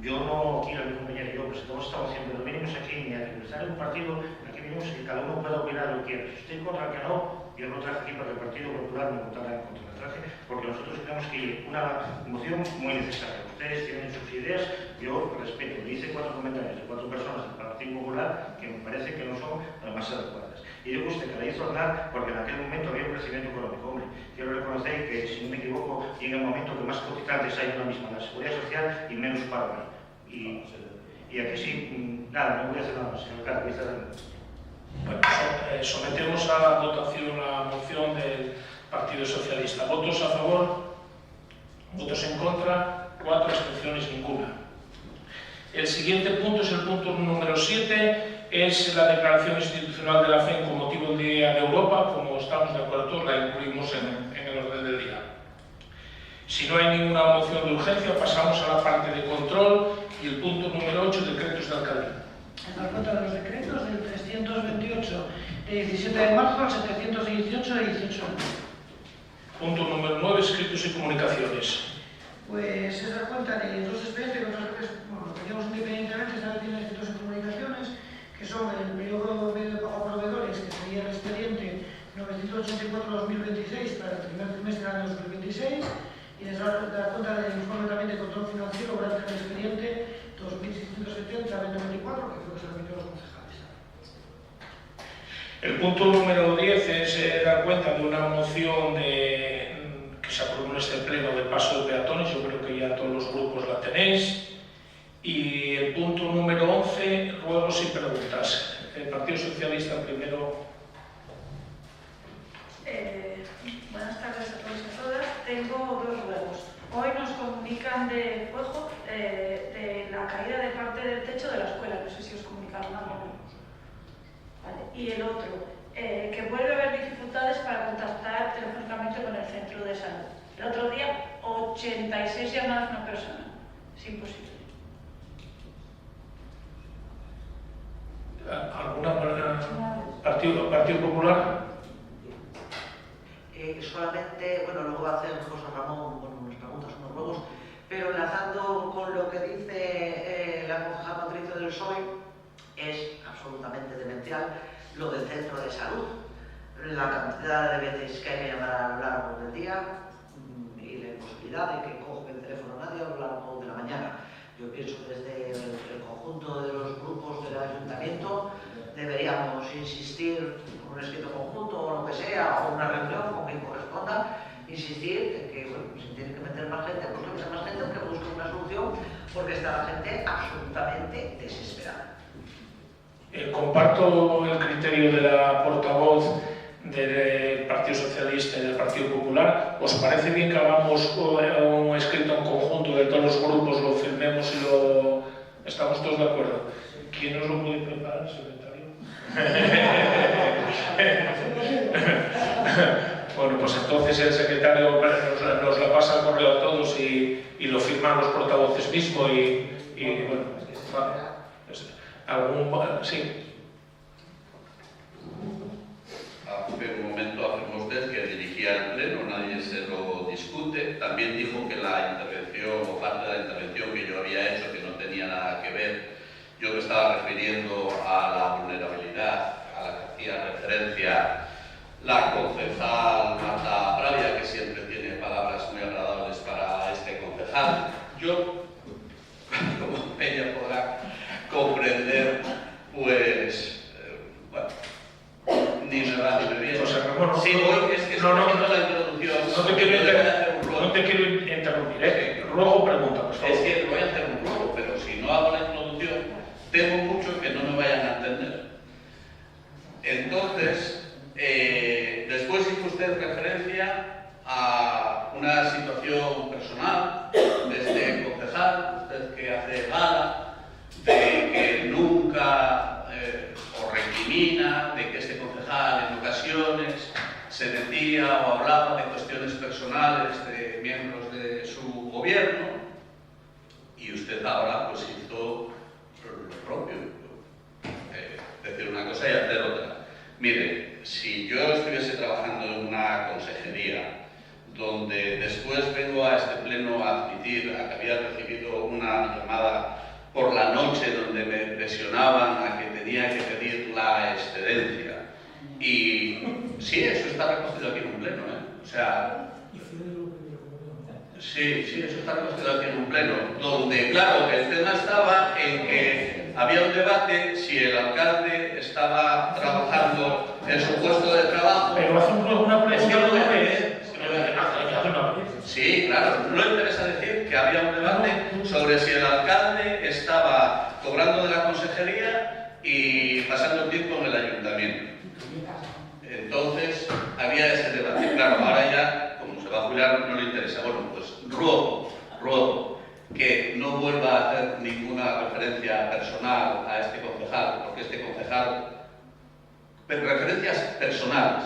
Yo no quiero, mi compañero y yo, presentamos esta moción, pero venimos aquí ni a representar un partido, aquí venimos que cada uno pueda opinar lo que quiera. Si usted contra que no, yo no traje aquí para que el Partido Popular me votara en contra. La traje porque nosotros creemos que una moción muy necesaria. Ustedes tienen sus ideas, yo respeto. Hice 4 comentarios de 4 personas del Partido Popular que me parece que no son las más adecuadas. Y yo usted que la hizo hablar porque en aquel momento había un crecimiento económico. Hombre, quiero reconocer que, si no me equivoco, llega el momento que más cotizantes hay ahora mismo en la seguridad social y menos paro. Y aquí sí, nada, no voy a hacer nada más, señor alcalde, Bueno, sometemos a votación la moción del Partido Socialista. ¿Votos a favor? ¿Votos en contra? 4 abstenciones, ninguna. El siguiente punto es el punto número 7, es la declaración institucional de la FEN con motivo del Día de Europa. Como estamos de acuerdo, la incluimos en el orden del día. Si no hay ninguna moción de urgencia, pasamos a la parte de control y el punto número 8, decretos de alcaldía. En la cuenta de los decretos del 328 de 17 de marzo al 718 de 18 de marzo. Punto número 9, escritos y comunicaciones. Pues se da cuenta de 2 expedientes que nosotros teníamos independientemente, esta vez tiene escritos y comunicaciones, que son el periodo medio de pago a proveedores, que sería el expediente 984-2026 para el primer trimestre del año 2026, y les da cuenta del informe también de control financiero gracias al expediente 2670-2024, que creo que se remitió a los concejales. El punto número 10 es dar cuenta de una moción con este pleno de paso de peatones, yo creo que ya todos los grupos la tenéis. Y el punto número 11, ruegos y preguntas. El Partido Socialista primero. Buenas tardes a todos y a todas. Tengo dos ruegos. Hoy nos comunican de Fuego de la caída de parte del techo de la escuela. No sé si os comunicaron algo. Vale. Y el otro, que vuelve a haber dificultades para contactar telefónicamente con el centro de salud. El otro día, 86 llamadas a una persona. Es imposible. ¿Alguna Partido Popular? Solamente, bueno, luego va a hacer José Ramón, bueno, unas preguntas, unos ruegos, pero enlazando con lo que dice la concejal Patricia del PSOE, es absolutamente demencial lo del centro de salud. La cantidad de veces que hay que llamar a lo largo del día y la imposibilidad de que coge el teléfono nadie a lo largo de la mañana. Yo pienso que desde el conjunto de los grupos del ayuntamiento deberíamos insistir con un escrito conjunto o lo que sea, o una reunión con quien corresponda, insistir en que, bueno, si tiene que meter más gente, pues que meta más gente, que busque una solución, porque está la gente absolutamente desesperada. Comparto el criterio de la portavoz del Partido Socialista y del Partido Popular. ¿Os parece bien que hagamos un escrito en conjunto de todos los grupos, lo firmemos y lo... ¿Estamos todos de acuerdo? ¿Quién nos lo puede preparar, secretario? Bueno, pues entonces el secretario nos la pasa al correo a todos y lo firman los portavoces mismos y bueno, vale. Sí. Hace un momento afirmó usted que dirigía el pleno, nadie se lo discute. También dijo que la intervención o parte de la intervención que yo había hecho que no tenía nada que ver. Yo me estaba refiriendo a la vulnerabilidad a la que hacía referencia la concejal Marta Bravia, que siempre tiene palabras muy agradables para este concejal. Yo, como ella podrá comprender, pues, bueno, ni me va ni me viene. José Ramón, sí, hoy es que no, la introducción. No te quiero interrumpir, ruego pregunta, por favor. Es que voy a hacer un ruego, pero si no hago la introducción, temo mucho que no me vayan a entender. Entonces, después hizo usted referencia a una situación personal de este concejal, usted que hace gala de que nunca o recrimina de que este concejal en ocasiones se decía o hablaba de cuestiones personales de miembros de su gobierno, y usted ahora pues hizo lo propio, decir una cosa y hacer otra. Mire, si yo estuviese trabajando en una consejería donde después vengo a este pleno a admitir a que había recibido una llamada por la noche donde me presionaban a que tenía que pedir la excedencia, y sí, eso está recogido aquí en un pleno, o sea, sí, eso está recogido aquí en un pleno, donde, claro, el tema estaba en que había un debate si el alcalde estaba trabajando en su puesto de trabajo. Pero hace una pregunta de vez. Sí, claro, no le interesa decir que había un debate sobre si el alcalde estaba cobrando de la consejería y pasando el tiempo en el ayuntamiento. Entonces, había ese debate. Claro, ahora ya, como se va a jubilar, no le interesa. Bueno, pues ruego que no vuelva a hacer ninguna referencia personal a este concejal, porque este concejal, referencias personales,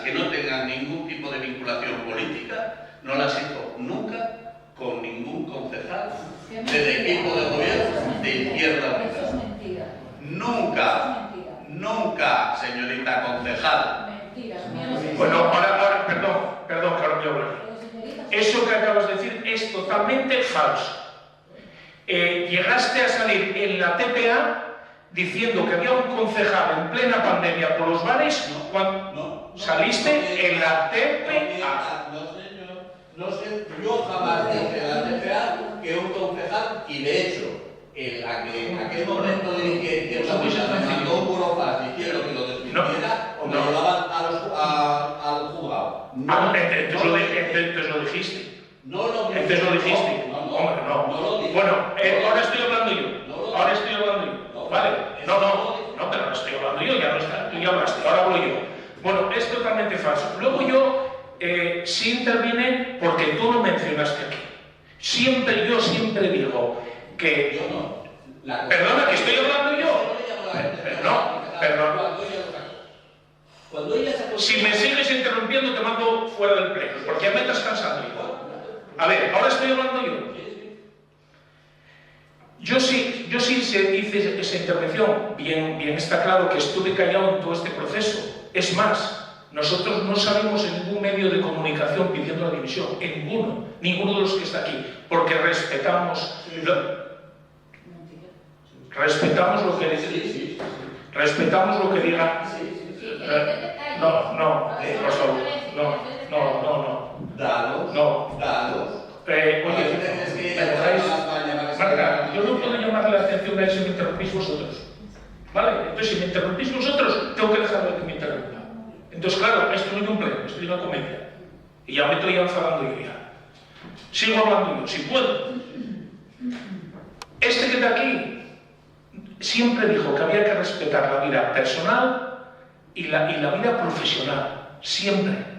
que no tengan ningún tipo de vinculación política, no las hizo nunca con ningún concejal del equipo de gobierno de Izquierda Unida. Nunca, señorita concejal. Bueno, ahora, perdón, Carlos. Eso que acabas de decir es totalmente falso. Llegaste a salir en la TPA diciendo que había un concejal en plena pandemia por los bares. No, saliste en la TPA. No sé, yo jamás dije en la TPA que un concejal, y de hecho, en aquel momento dirigí que me mandó un burofax diciendo que lo desmintiera o me llevaban al juzgado. No entonces lo dijiste. No lo dije. Entonces lo dijiste. No, Hombre, no. no lo dije. Bueno, ahora estoy hablando yo. No, Ahora estoy hablando yo. ¿Vale? No, pero ahora estoy hablando yo, ya no está. Tú ya hablaste, ahora hablo yo. Bueno, es totalmente falso. Luego yo sí intervine porque tú lo mencionaste aquí. Yo siempre digo que... Yo no. Perdona, que estoy hablando yo. Perdón. Cuando ella sacó... Si me sigues interrumpiendo te mando fuera del pleno, porque ya me estás cansando. A ver, ahora estoy hablando yo. Yo sí hice esa intervención. Bien está claro que estuve callado en todo este proceso. Es más, nosotros no salimos en ningún medio de comunicación pidiendo la dimisión, en ninguno de los que está aquí, porque respetamos lo que diga. No, por favor, no. Dados. Oye, ¿me dejáis? Marta, yo no puedo llamar la atención a eso si me interrumpís vosotros. ¿Vale? Entonces, si me interrumpís vosotros, tengo que dejar de que me interrumpa. Entonces, claro, esto no es un pleno, esto es una comedia. Y ya me estoy enfadando yo ya. Sigo hablando yo, si puedo. Este que está aquí siempre dijo que había que respetar la vida personal y la vida profesional. Siempre.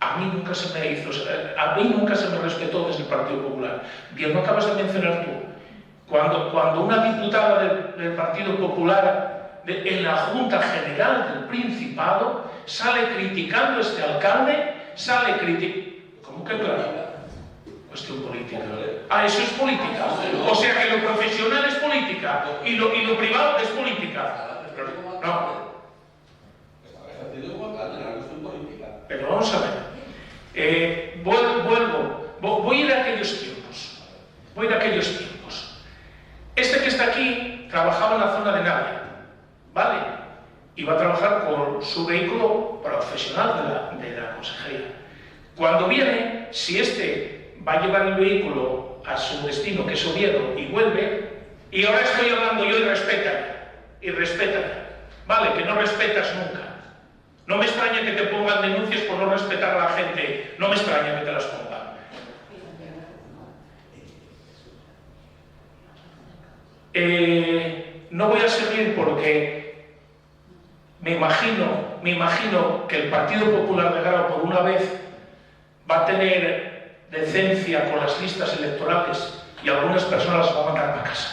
A mí nunca se me respetó desde el Partido Popular. Bien, lo acabas de mencionar tú. Cuando una diputada del Partido Popular en la Junta General del Principado sale criticando a este alcalde, ¿Cómo que claro? Cuestión política. Eso es política. O sea que lo profesional es política y lo privado es política. No. Pero vamos a ver. Voy a ir a aquellos tiempos. Este que está aquí trabajaba en la zona de Navia, ¿vale? Iba a trabajar con su vehículo profesional de la consejería. Cuando viene, si este va a llevar el vehículo a su destino, que es Oviedo, y vuelve, y ahora estoy hablando yo y respétame, ¿vale? Que no respetas nunca. No me extraña que te pongan denuncias por no respetar a la gente, no me extraña que te las pongan. No voy a seguir porque me imagino que el Partido Popular de Grau por una vez va a tener decencia con las listas electorales y algunas personas las van a mandar para casa.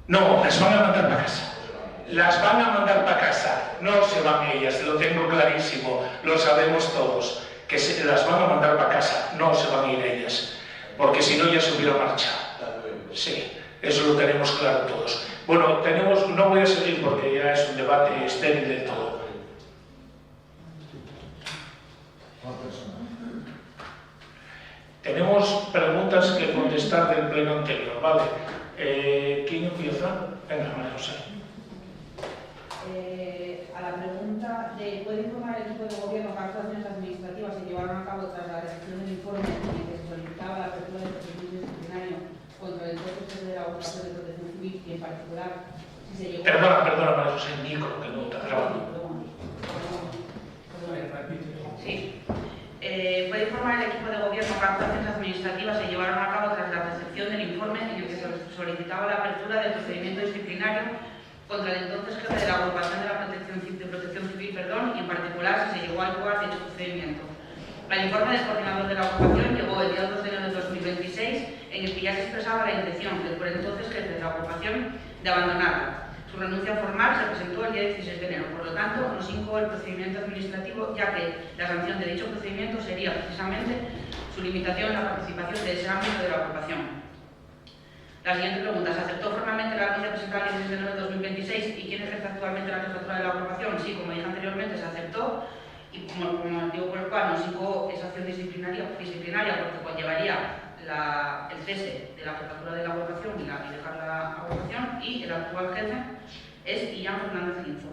No, las van a mandar para casa. Las van a mandar para casa. No se van ellas, lo tengo clarísimo, lo sabemos todos, que las van a mandar para casa, no se van a ir ellas, porque si no ya se hubiera marchado. Sí, eso lo tenemos claro todos. Bueno, no voy a seguir porque ya es un debate estéril del todo. Tenemos preguntas que contestar del pleno anterior, ¿vale? ¿Quién empieza? Venga, María José. A la pregunta de ¿puede informar el equipo de gobierno qué actuaciones administrativas se llevaron a cabo tras la recepción del informe en el que se solicitaba la apertura del procedimiento disciplinario contra el entonces jefe de la Agrupación de Protección Civil y en particular si se llegó... Perdona, María José, el micro que no está grabando. Sí. Puede informar el equipo de gobierno qué actuaciones administrativas se llevaron a cabo tras la recepción del informe en el que se solicitaba la apertura del procedimiento disciplinario contra el entonces jefe de la Agrupación de Protección Civil y en particular si se llegó a actuar dicho procedimiento. El informe del coordinador de la agrupación llegó el día 2 de enero de 2026 en el que ya se expresaba la intención del por entonces jefe de la agrupación de abandonarla. Su renuncia formal se presentó el día 16 de enero, por lo tanto no se incoó el procedimiento administrativo, ya que la sanción de dicho procedimiento sería precisamente su limitación en la participación de ese ámbito de la agrupación. La siguiente pregunta: ¿se aceptó formalmente la renuncia presentada el 16 de enero de 2026 y quién ejerce actualmente la jefatura de la agrupación? Sí, como dije anteriormente, se aceptó y como motivo por el cual no se incoó esa acción disciplinaria porque conllevaría el cese de la jefatura de la agrupación y dejar la agrupación, y el actual jefe es Ian Fernández Linzo.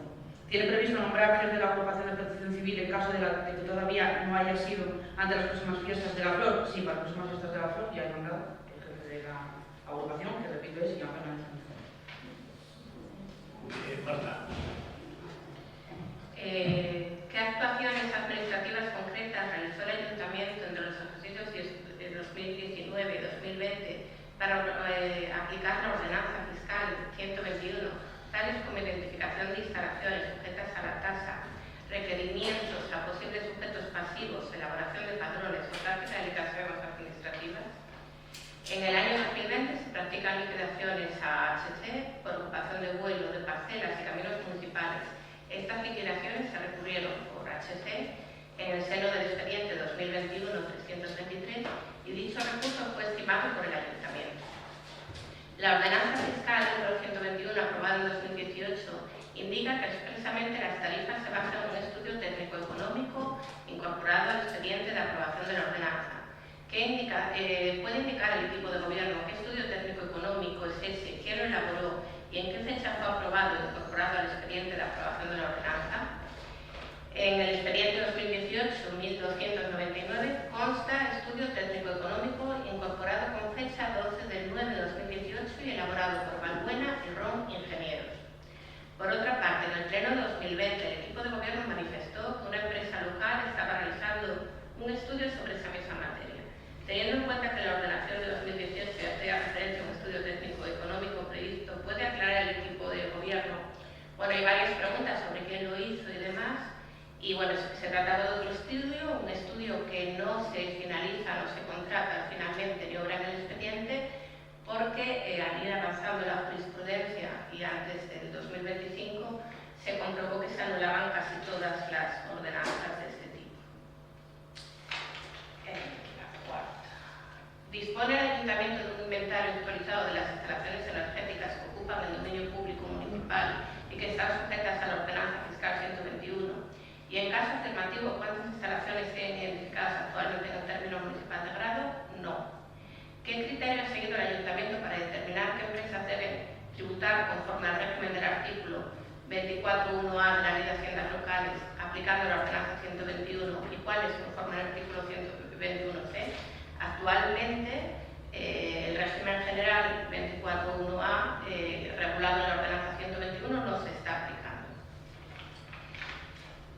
Tiene previsto nombrar jefe de la agrupación de protección civil en caso de que todavía no haya sido ante las próximas fiestas de la Flor. Sí, para las próximas fiestas de la Flor ya hay nombrado el jefe de la agrupación, que repito es Ian Fernández Linzo. Marta. ¿Qué actuaciones administrativas concretas para aplicar la ordenanza fiscal 121, tales como identificación de instalaciones sujetas a la tasa, requerimientos a posibles sujetos pasivos, elaboración de padrones o práctica de liquidaciones administrativas. En el año 2020 se practican liquidaciones a HC por ocupación de vuelo, de parcelas y caminos municipales. Estas liquidaciones se recurrieron por HC en el seno del expediente 2021-323 y dicho recurso fue estimado por el Ayuntamiento. La ordenanza fiscal número 121 aprobada en 2018 indica que expresamente las tarifas se basan en un estudio técnico-económico incorporado al expediente de aprobación de la ordenanza, que puede indicar el equipo de gobierno qué estudio técnico-económico es ese, quién lo elaboró y en qué fecha fue aprobado e incorporado al expediente de aprobación de la ordenanza. En el expediente 2018-1299 consta estudio técnico-económico incorporado con fecha 12 del 9 de 2018 y elaborado por Balbuena y Ron Ingenieros. Por otra parte, en el pleno de 2020, el equipo de gobierno manifestó que una empresa local estaba realizando un estudio sobre esa misma materia. Teniendo en cuenta que la ordenación de 2018 ya hacía referencia a un estudio técnico-económico previsto, ¿puede aclarar el equipo de gobierno? Bueno, hay varias preguntas sobre quién lo hizo y demás. Y bueno, se trataba de otro estudio, un estudio que no se finaliza, no se contrata finalmente ni obra en el expediente, porque al ir avanzando la jurisprudencia y antes del 2025 se comprobó que se anulaban casi todas las ordenanzas de este tipo. La cuarta. Dispone el Ayuntamiento de un inventario actualizado de las instalaciones energéticas que ocupan el dominio público municipal y que están sujetas a la ordenanza fiscal 121. Y en caso afirmativo, ¿cuántas instalaciones tienen identificadas actualmente en el término municipal de grado? No. ¿Qué criterio ha seguido el Ayuntamiento para determinar qué empresas deben tributar conforme al régimen del artículo 24.1a de la Ley de Haciendas Locales, aplicando la ordenanza 121, y cuáles conforme al artículo 121c? Actualmente, el régimen general 24.1a, regulado en la ordenanza 121, no se está aplicando.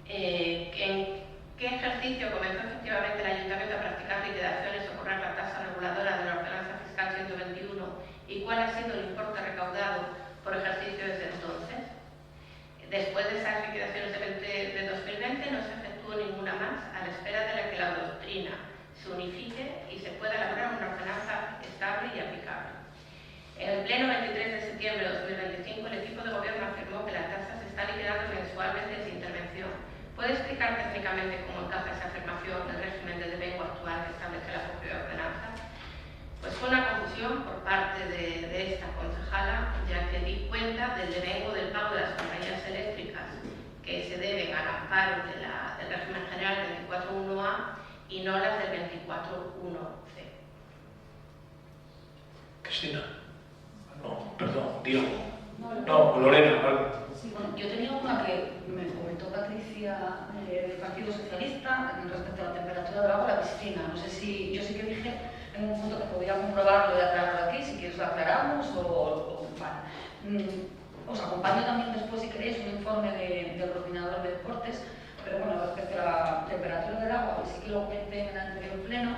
¿En qué ejercicio comenzó efectivamente el Ayuntamiento a practicar liquidaciones o cobrar la tasa reguladora de la ordenanza fiscal 121 y cuál ha sido el importe recaudado por ejercicio desde entonces? Después de esas liquidaciones de 2020 no se efectuó ninguna más a la espera de que la doctrina se unifique y se pueda elaborar una ordenanza estable y aplicable. En el pleno 23 de septiembre de 2025 el equipo de gobierno afirmó que la tasa se está liquidando mensualmente sin intervención. ¿Puede explicar técnicamente cómo encaja esa afirmación del régimen de devengo actual que establece la propia ordenanza? Pues fue una confusión por parte de esta concejala, ya que di cuenta del devengo del pago de las compañías eléctricas que se deben al amparo del régimen general 24.1a y no las del 24.1c. Cristina. No, perdón, Diego. No, Lorena, ¿vale? Sí, bueno, yo tenía una que me comentó Patricia del Partido Socialista respecto a la temperatura del agua de la piscina. No sé si, yo sí que dije en un punto que podía comprobarlo y aclararlo aquí, si quieres lo aclaramos vale. Os acompaño también después, si queréis, un informe del coordinador de deportes, pero bueno, respecto a la temperatura del agua, pues sí que lo comenté en el anterior pleno.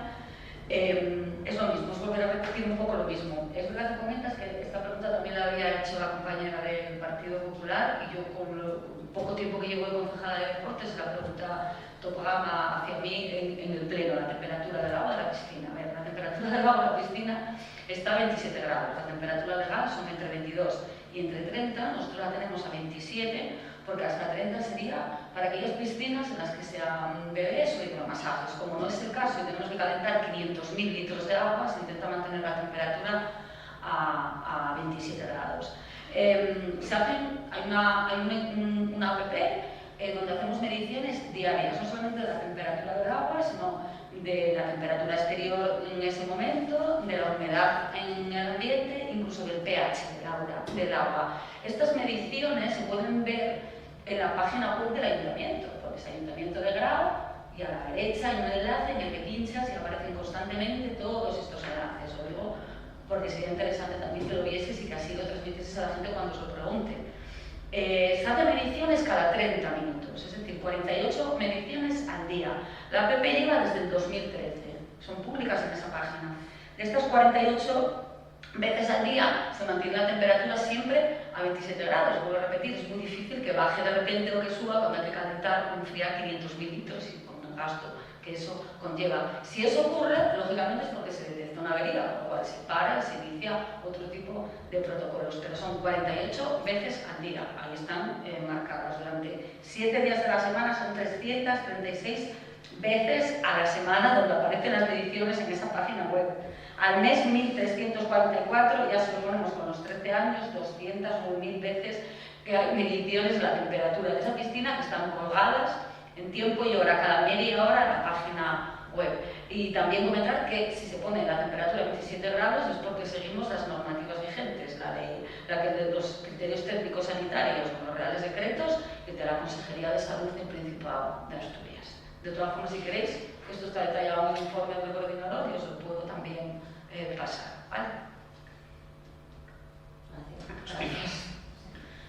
Es lo mismo, es volver a repetir un poco lo mismo. Es verdad que comentas que esta pregunta también la había hecho la compañera del Partido Popular y yo con lo poco tiempo que llevo de concejala de deportes la pregunta tocaba hacia mí en el pleno, la temperatura del agua de la piscina. A ver, la temperatura del agua de la piscina está a 27 grados, la temperatura legal son entre 22 y entre 30, nosotros la tenemos a 27 porque hasta 30 sería para aquellas piscinas en las que sean bebés o hidromasajes. Como no es el caso y tenemos que calentar 500.000 litros de agua, se intenta mantener la temperatura a 27 grados. Hay una app donde hacemos mediciones diarias, no solamente de la temperatura del agua, sino de la temperatura exterior en ese momento, de la humedad en el ambiente, incluso del pH del agua. Estas mediciones se pueden ver en la página web del ayuntamiento, porque es Ayuntamiento de Grau y a la derecha hay un enlace en el que pinchas y aparecen constantemente todos estos enlaces. Lo digo porque sería interesante también que lo vieses y que así lo transmitieses a la gente cuando os lo pregunte. Se hacen mediciones cada 30 minutos, es decir, 48 mediciones al día. La app lleva desde el 2013, son públicas en esa página. De estas 48 veces al día se mantiene la temperatura siempre a 27 grados. Vuelvo a repetir, es muy difícil que baje de repente o que suba cuando hay que calentar o enfriar 500 mililitros y con el gasto que eso conlleva. Si eso ocurre, lógicamente es porque se detecta una avería, con lo cual se para y se inicia otro tipo de protocolos, pero son 48 veces al día. Ahí están marcadas. Durante 7 días de la semana son 336 veces a la semana donde aparecen las mediciones en esa página web. Al mes 1.344, ya si lo ponemos con los 13 años, 200 o 1.000 veces que hay mediciones de la temperatura de esa piscina que están colgadas en tiempo y hora, cada media hora en la página web. Y también comentar que si se pone la temperatura a 27 grados es porque seguimos las normativas vigentes, la ley, la que de los criterios técnicos sanitarios con los reales decretos y de la Consejería de Salud del Principado de Asturias. De todas formas, si queréis, esto está detallado en el informe del coordinador y os lo puedo también pasar, ¿vale? Gracias.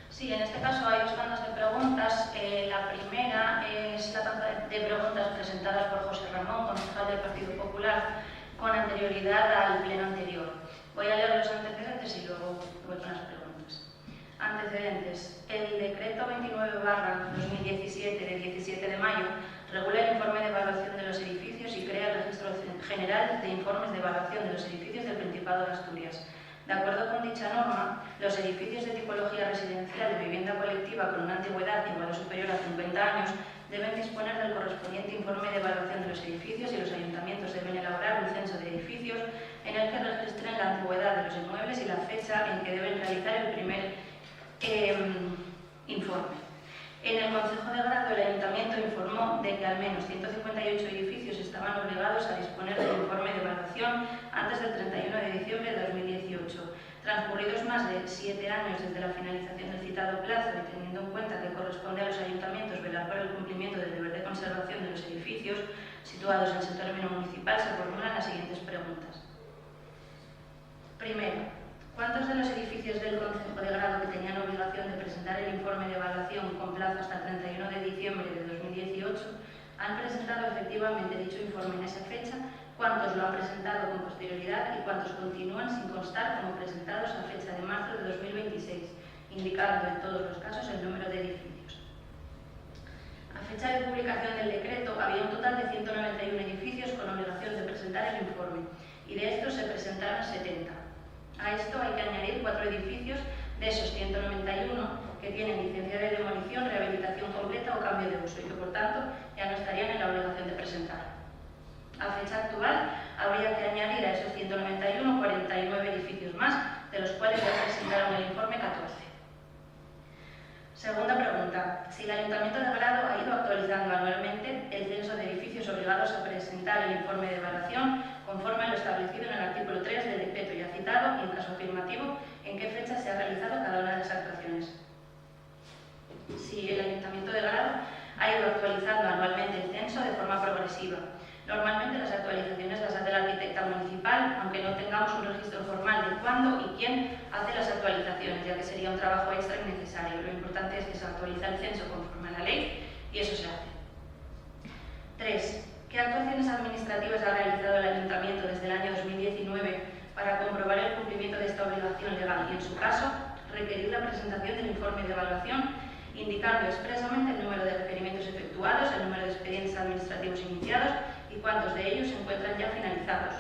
Sí, en este caso hay dos tandas de preguntas. La primera es la tanda de preguntas presentadas por José Ramón, concejal del Partido Popular, con anterioridad al pleno anterior. Voy a leer los antecedentes y luego voy con las preguntas. Antecedentes. El decreto 29/2017 de 17 de mayo regula el informe de evaluación de los edificios y crea el Registro General de Informes de Evaluación de los Edificios del Principado de Asturias. De acuerdo con dicha norma, los edificios de tipología residencial de vivienda colectiva con una antigüedad igual o superior a 50 años deben disponer del correspondiente informe de evaluación de los edificios y los ayuntamientos deben elaborar un censo de edificios en el que registren la antigüedad de los inmuebles y la fecha en que deben realizar el primer informe. En el Concejo de Grado, el Ayuntamiento informó de que al menos 158 edificios estaban obligados a disponer del informe de evaluación antes del 31 de diciembre de 2018. Transcurridos más de 7 años desde la finalización del citado plazo y teniendo en cuenta que corresponde a los ayuntamientos velar por el cumplimiento del deber de conservación de los edificios situados en su término municipal, se formulan las siguientes preguntas. Primero, ¿cuántos de los edificios del Concejo de Grado que tenían obligación de presentar el informe de evaluación con plazo hasta el 31 de diciembre de 2018 han presentado efectivamente dicho informe en esa fecha? ¿Cuántos lo han presentado con posterioridad y cuántos continúan sin constar como presentados a fecha de marzo de 2026, indicando en todos los casos el número de edificios? A fecha de publicación del decreto había un total de 191 edificios con obligación de presentar el informe y de estos se presentaron 70. A esto hay que añadir 4 edificios de esos 191 que tienen licencia de demolición, rehabilitación completa o cambio de uso y que por tanto ya no estarían en la obligación de presentar. A fecha actual habría que añadir a esos 191 49 edificios más, de los cuales ya presentaron el informe 14. Segunda pregunta. Si el Ayuntamiento de Grado ha ido actualizando anualmente el censo de edificios obligados a presentar el informe de evaluación conforme a lo establecido en el artículo 3 del decreto ya citado y, en caso afirmativo, en qué fecha se ha realizado cada una de las actuaciones. Si el Ayuntamiento de Grado ha ido actualizando anualmente el censo de forma progresiva. Normalmente las actualizaciones las hace la arquitecta municipal, aunque no tengamos un registro formal de cuándo y quién hace las actualizaciones, ya que sería un trabajo extra innecesario. Lo importante es que se actualiza el censo conforme a la ley y eso se hace. 3. ¿Qué actuaciones administrativas ha realizado el Ayuntamiento desde el año 2019 para comprobar el cumplimiento de esta obligación legal y, en su caso, requerir la presentación del informe de evaluación, indicando expresamente el número de requerimientos efectuados, el número de expedientes administrativos iniciados y cuántos de ellos se encuentran ya finalizados?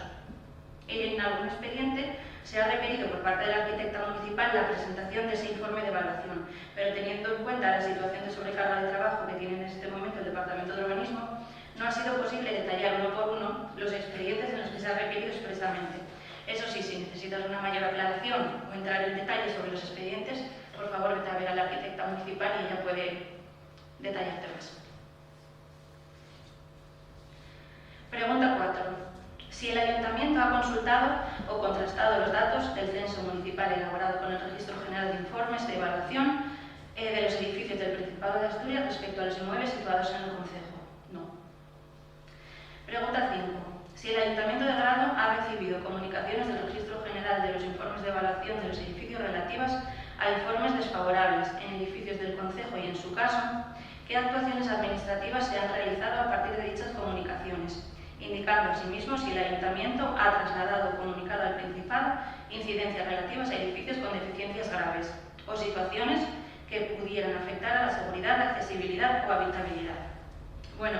En algún expediente se ha requerido por parte de la arquitecta municipal la presentación de ese informe de evaluación, pero teniendo en cuenta la situación de sobrecarga de trabajo que tiene en este momento el Departamento de Urbanismo, no ha sido posible detallar uno por uno los expedientes en los que se ha requerido expresamente. Eso sí, si necesitas una mayor aclaración o entrar en detalle sobre los expedientes, por favor vete a ver a la arquitecta municipal y ella puede detallarte más. Pregunta 4. Si el Ayuntamiento ha consultado o contrastado los datos del censo municipal elaborado con el Registro General de Informes de Evaluación de los edificios del Principado de Asturias respecto a los inmuebles situados en el concejo. No. Pregunta 5. Si el Ayuntamiento de Grado ha recibido comunicaciones del Registro General de los Informes de Evaluación de los edificios relativas a informes desfavorables en edificios del concejo y, en su caso, ¿qué actuaciones administrativas se han realizado a partir de dichas comunicaciones? Indicando asimismo si el Ayuntamiento ha trasladado o comunicado al Principado incidencias relativas a edificios con deficiencias graves o situaciones que pudieran afectar a la seguridad, accesibilidad o habitabilidad. Bueno,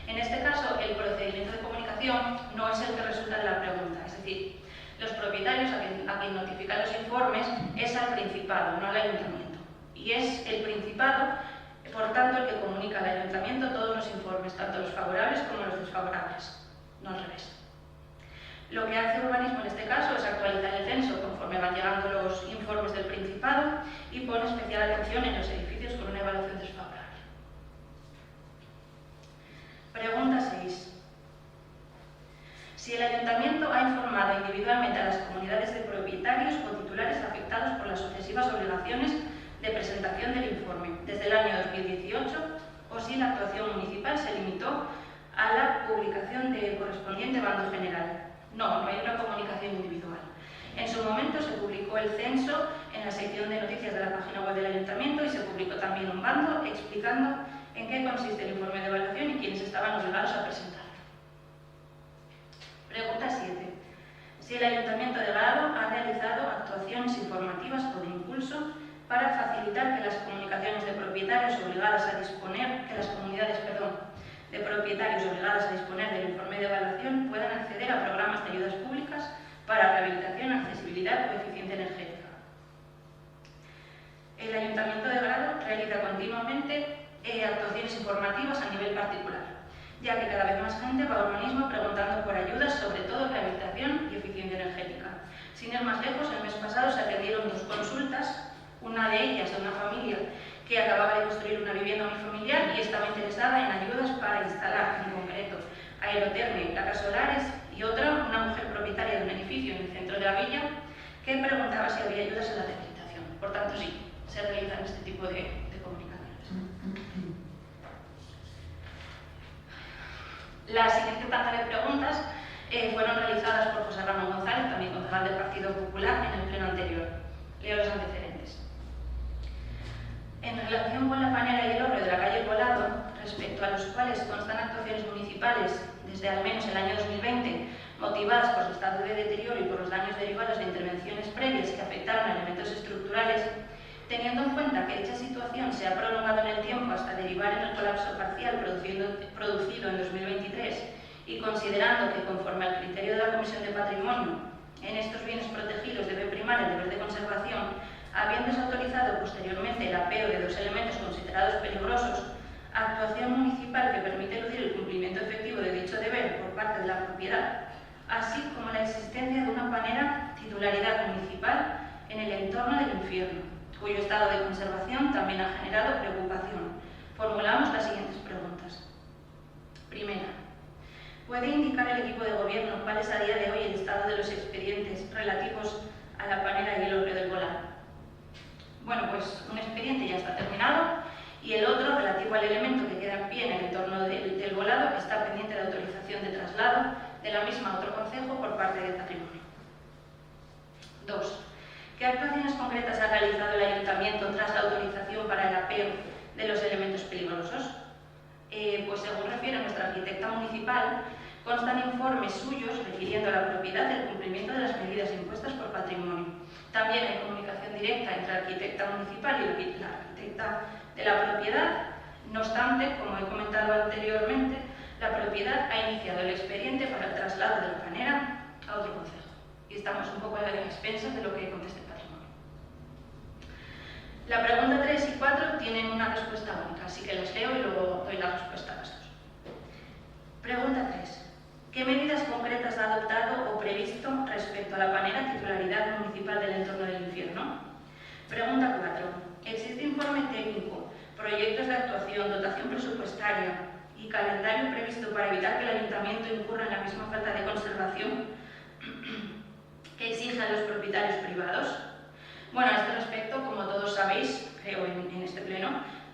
en este caso el procedimiento de comunicación no es el que resulta de la pregunta, es decir, los propietarios a quien notifican los informes es al Principado, no al Ayuntamiento. Y es el Principado, por tanto, el que comunica al Ayuntamiento todos los informes, tanto los favorables como los desfavorables, no al revés. Lo que hace Urbanismo en este caso es actualizar el censo conforme van llegando los informes del Principado y pone especial atención en los edificios con una evaluación desfavorable. Pregunta 6. Si el Ayuntamiento ha informado individualmente a las comunidades de propietarios o titulares afectados por las sucesivas obligaciones de presentación del informe desde el año 2018 o si la actuación municipal se limitó a la publicación del correspondiente bando general. No hay una comunicación individual. En su momento se publicó el censo en la sección de noticias de la página web del Ayuntamiento y se publicó también un bando explicando en qué consiste el informe de evaluación y quiénes estaban obligados a presentarlo. Pregunta 7. Si el Ayuntamiento de Grado ha realizado actuaciones informativas o de impulso para facilitar que las comunicaciones de propietarios obligadas a disponer, de propietarios obligadas a disponer del informe de evaluación puedan acceder a programas de ayudas públicas para rehabilitación, accesibilidad o eficiencia energética. El Ayuntamiento de Grado realiza continuamente actuaciones informativas a nivel particular, ya que cada vez más gente va a Urbanismo preguntando por ayudas, sobre todo rehabilitación y eficiencia energética. Sin ir más lejos, el mes pasado se atendieron 2 consultas, una de ellas de una familia que acababa de construir una vivienda unifamiliar y estaba interesada en ayudas para instalar, en concreto, aerotermia y placas solares, y otra, una mujer propietaria de un edificio en el centro de la villa, que preguntaba si había ayudas en la rehabilitación. Por tanto, sí, se realizan este tipo de comunicaciones. La siguiente tanda de preguntas fueron realizadas por José Ramón González, también concejal del Partido Popular, en el pleno anterior. Leo los antecedentes. En relación con la panera y el hórreo de la calle Colado, respecto a los cuales constan actuaciones municipales desde al menos el año 2020, motivadas por su estado de deterioro y por los daños derivados de intervenciones previas que afectaron a elementos estructurales, teniendo en cuenta que dicha situación se ha prolongado en el tiempo hasta derivar en el colapso parcial producido en 2023 y considerando que, conforme al criterio de la Comisión de Patrimonio, en estos bienes protegidos debe primar el deber de conservación, habiéndose autorizado posteriormente el apeo de 2 elementos considerados peligrosos, actuación municipal que permite eludir el cumplimiento efectivo de dicho deber por parte de la propiedad, así como la existencia de una panera titularidad municipal en el entorno del infierno, cuyo estado de conservación también ha generado preocupación. Formulamos las siguientes preguntas. Primera, ¿puede indicar el equipo de gobierno cuál es a día de hoy el estado de los expedientes relativos a la panera y el hórreo del Golán? Bueno, pues un expediente ya está terminado y el otro, relativo al elemento que queda en pie en el entorno del volado, está pendiente de autorización de traslado de la misma a otro concejo por parte del Patrimonio. 2. ¿Qué actuaciones concretas ha realizado el Ayuntamiento tras la autorización para el apeo de los elementos peligrosos? Pues según refiere nuestra arquitecta municipal, constan informes suyos refiriendo a la propiedad del cumplimiento de las medidas impuestas por Patrimonio. También hay comunicación directa entre la arquitecta municipal y la arquitecta de la propiedad. No obstante, como he comentado anteriormente, la propiedad ha iniciado el expediente para el traslado de la panera a otro concejo. Y estamos un poco a las expensas de lo que conteste el Patrimonio. La pregunta 3 y 4 tienen una respuesta única, así que las leo y luego doy la respuesta a las dos. Pregunta 3. ¿Qué medidas concretas ha adoptado o previsto respecto a la panera titularidad municipal del entorno del infierno? Pregunta 4. ¿Existe informe técnico, proyectos de actuación, dotación presupuestaria y calendario previsto para evitar que el Ayuntamiento incurra en la misma falta de conservación que exijan los propietarios privados? Bueno, a este respecto, como todos sabéis, creo en este pleno,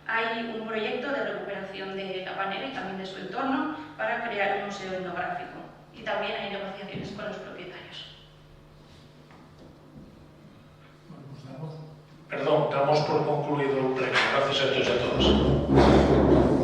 hay un proyecto de recuperación de la panera y también de su entorno para crear un museo etnográfico. Y también hay negociaciones con los propietarios. Perdón, damos por concluido el pleno. Gracias a todos y a todas.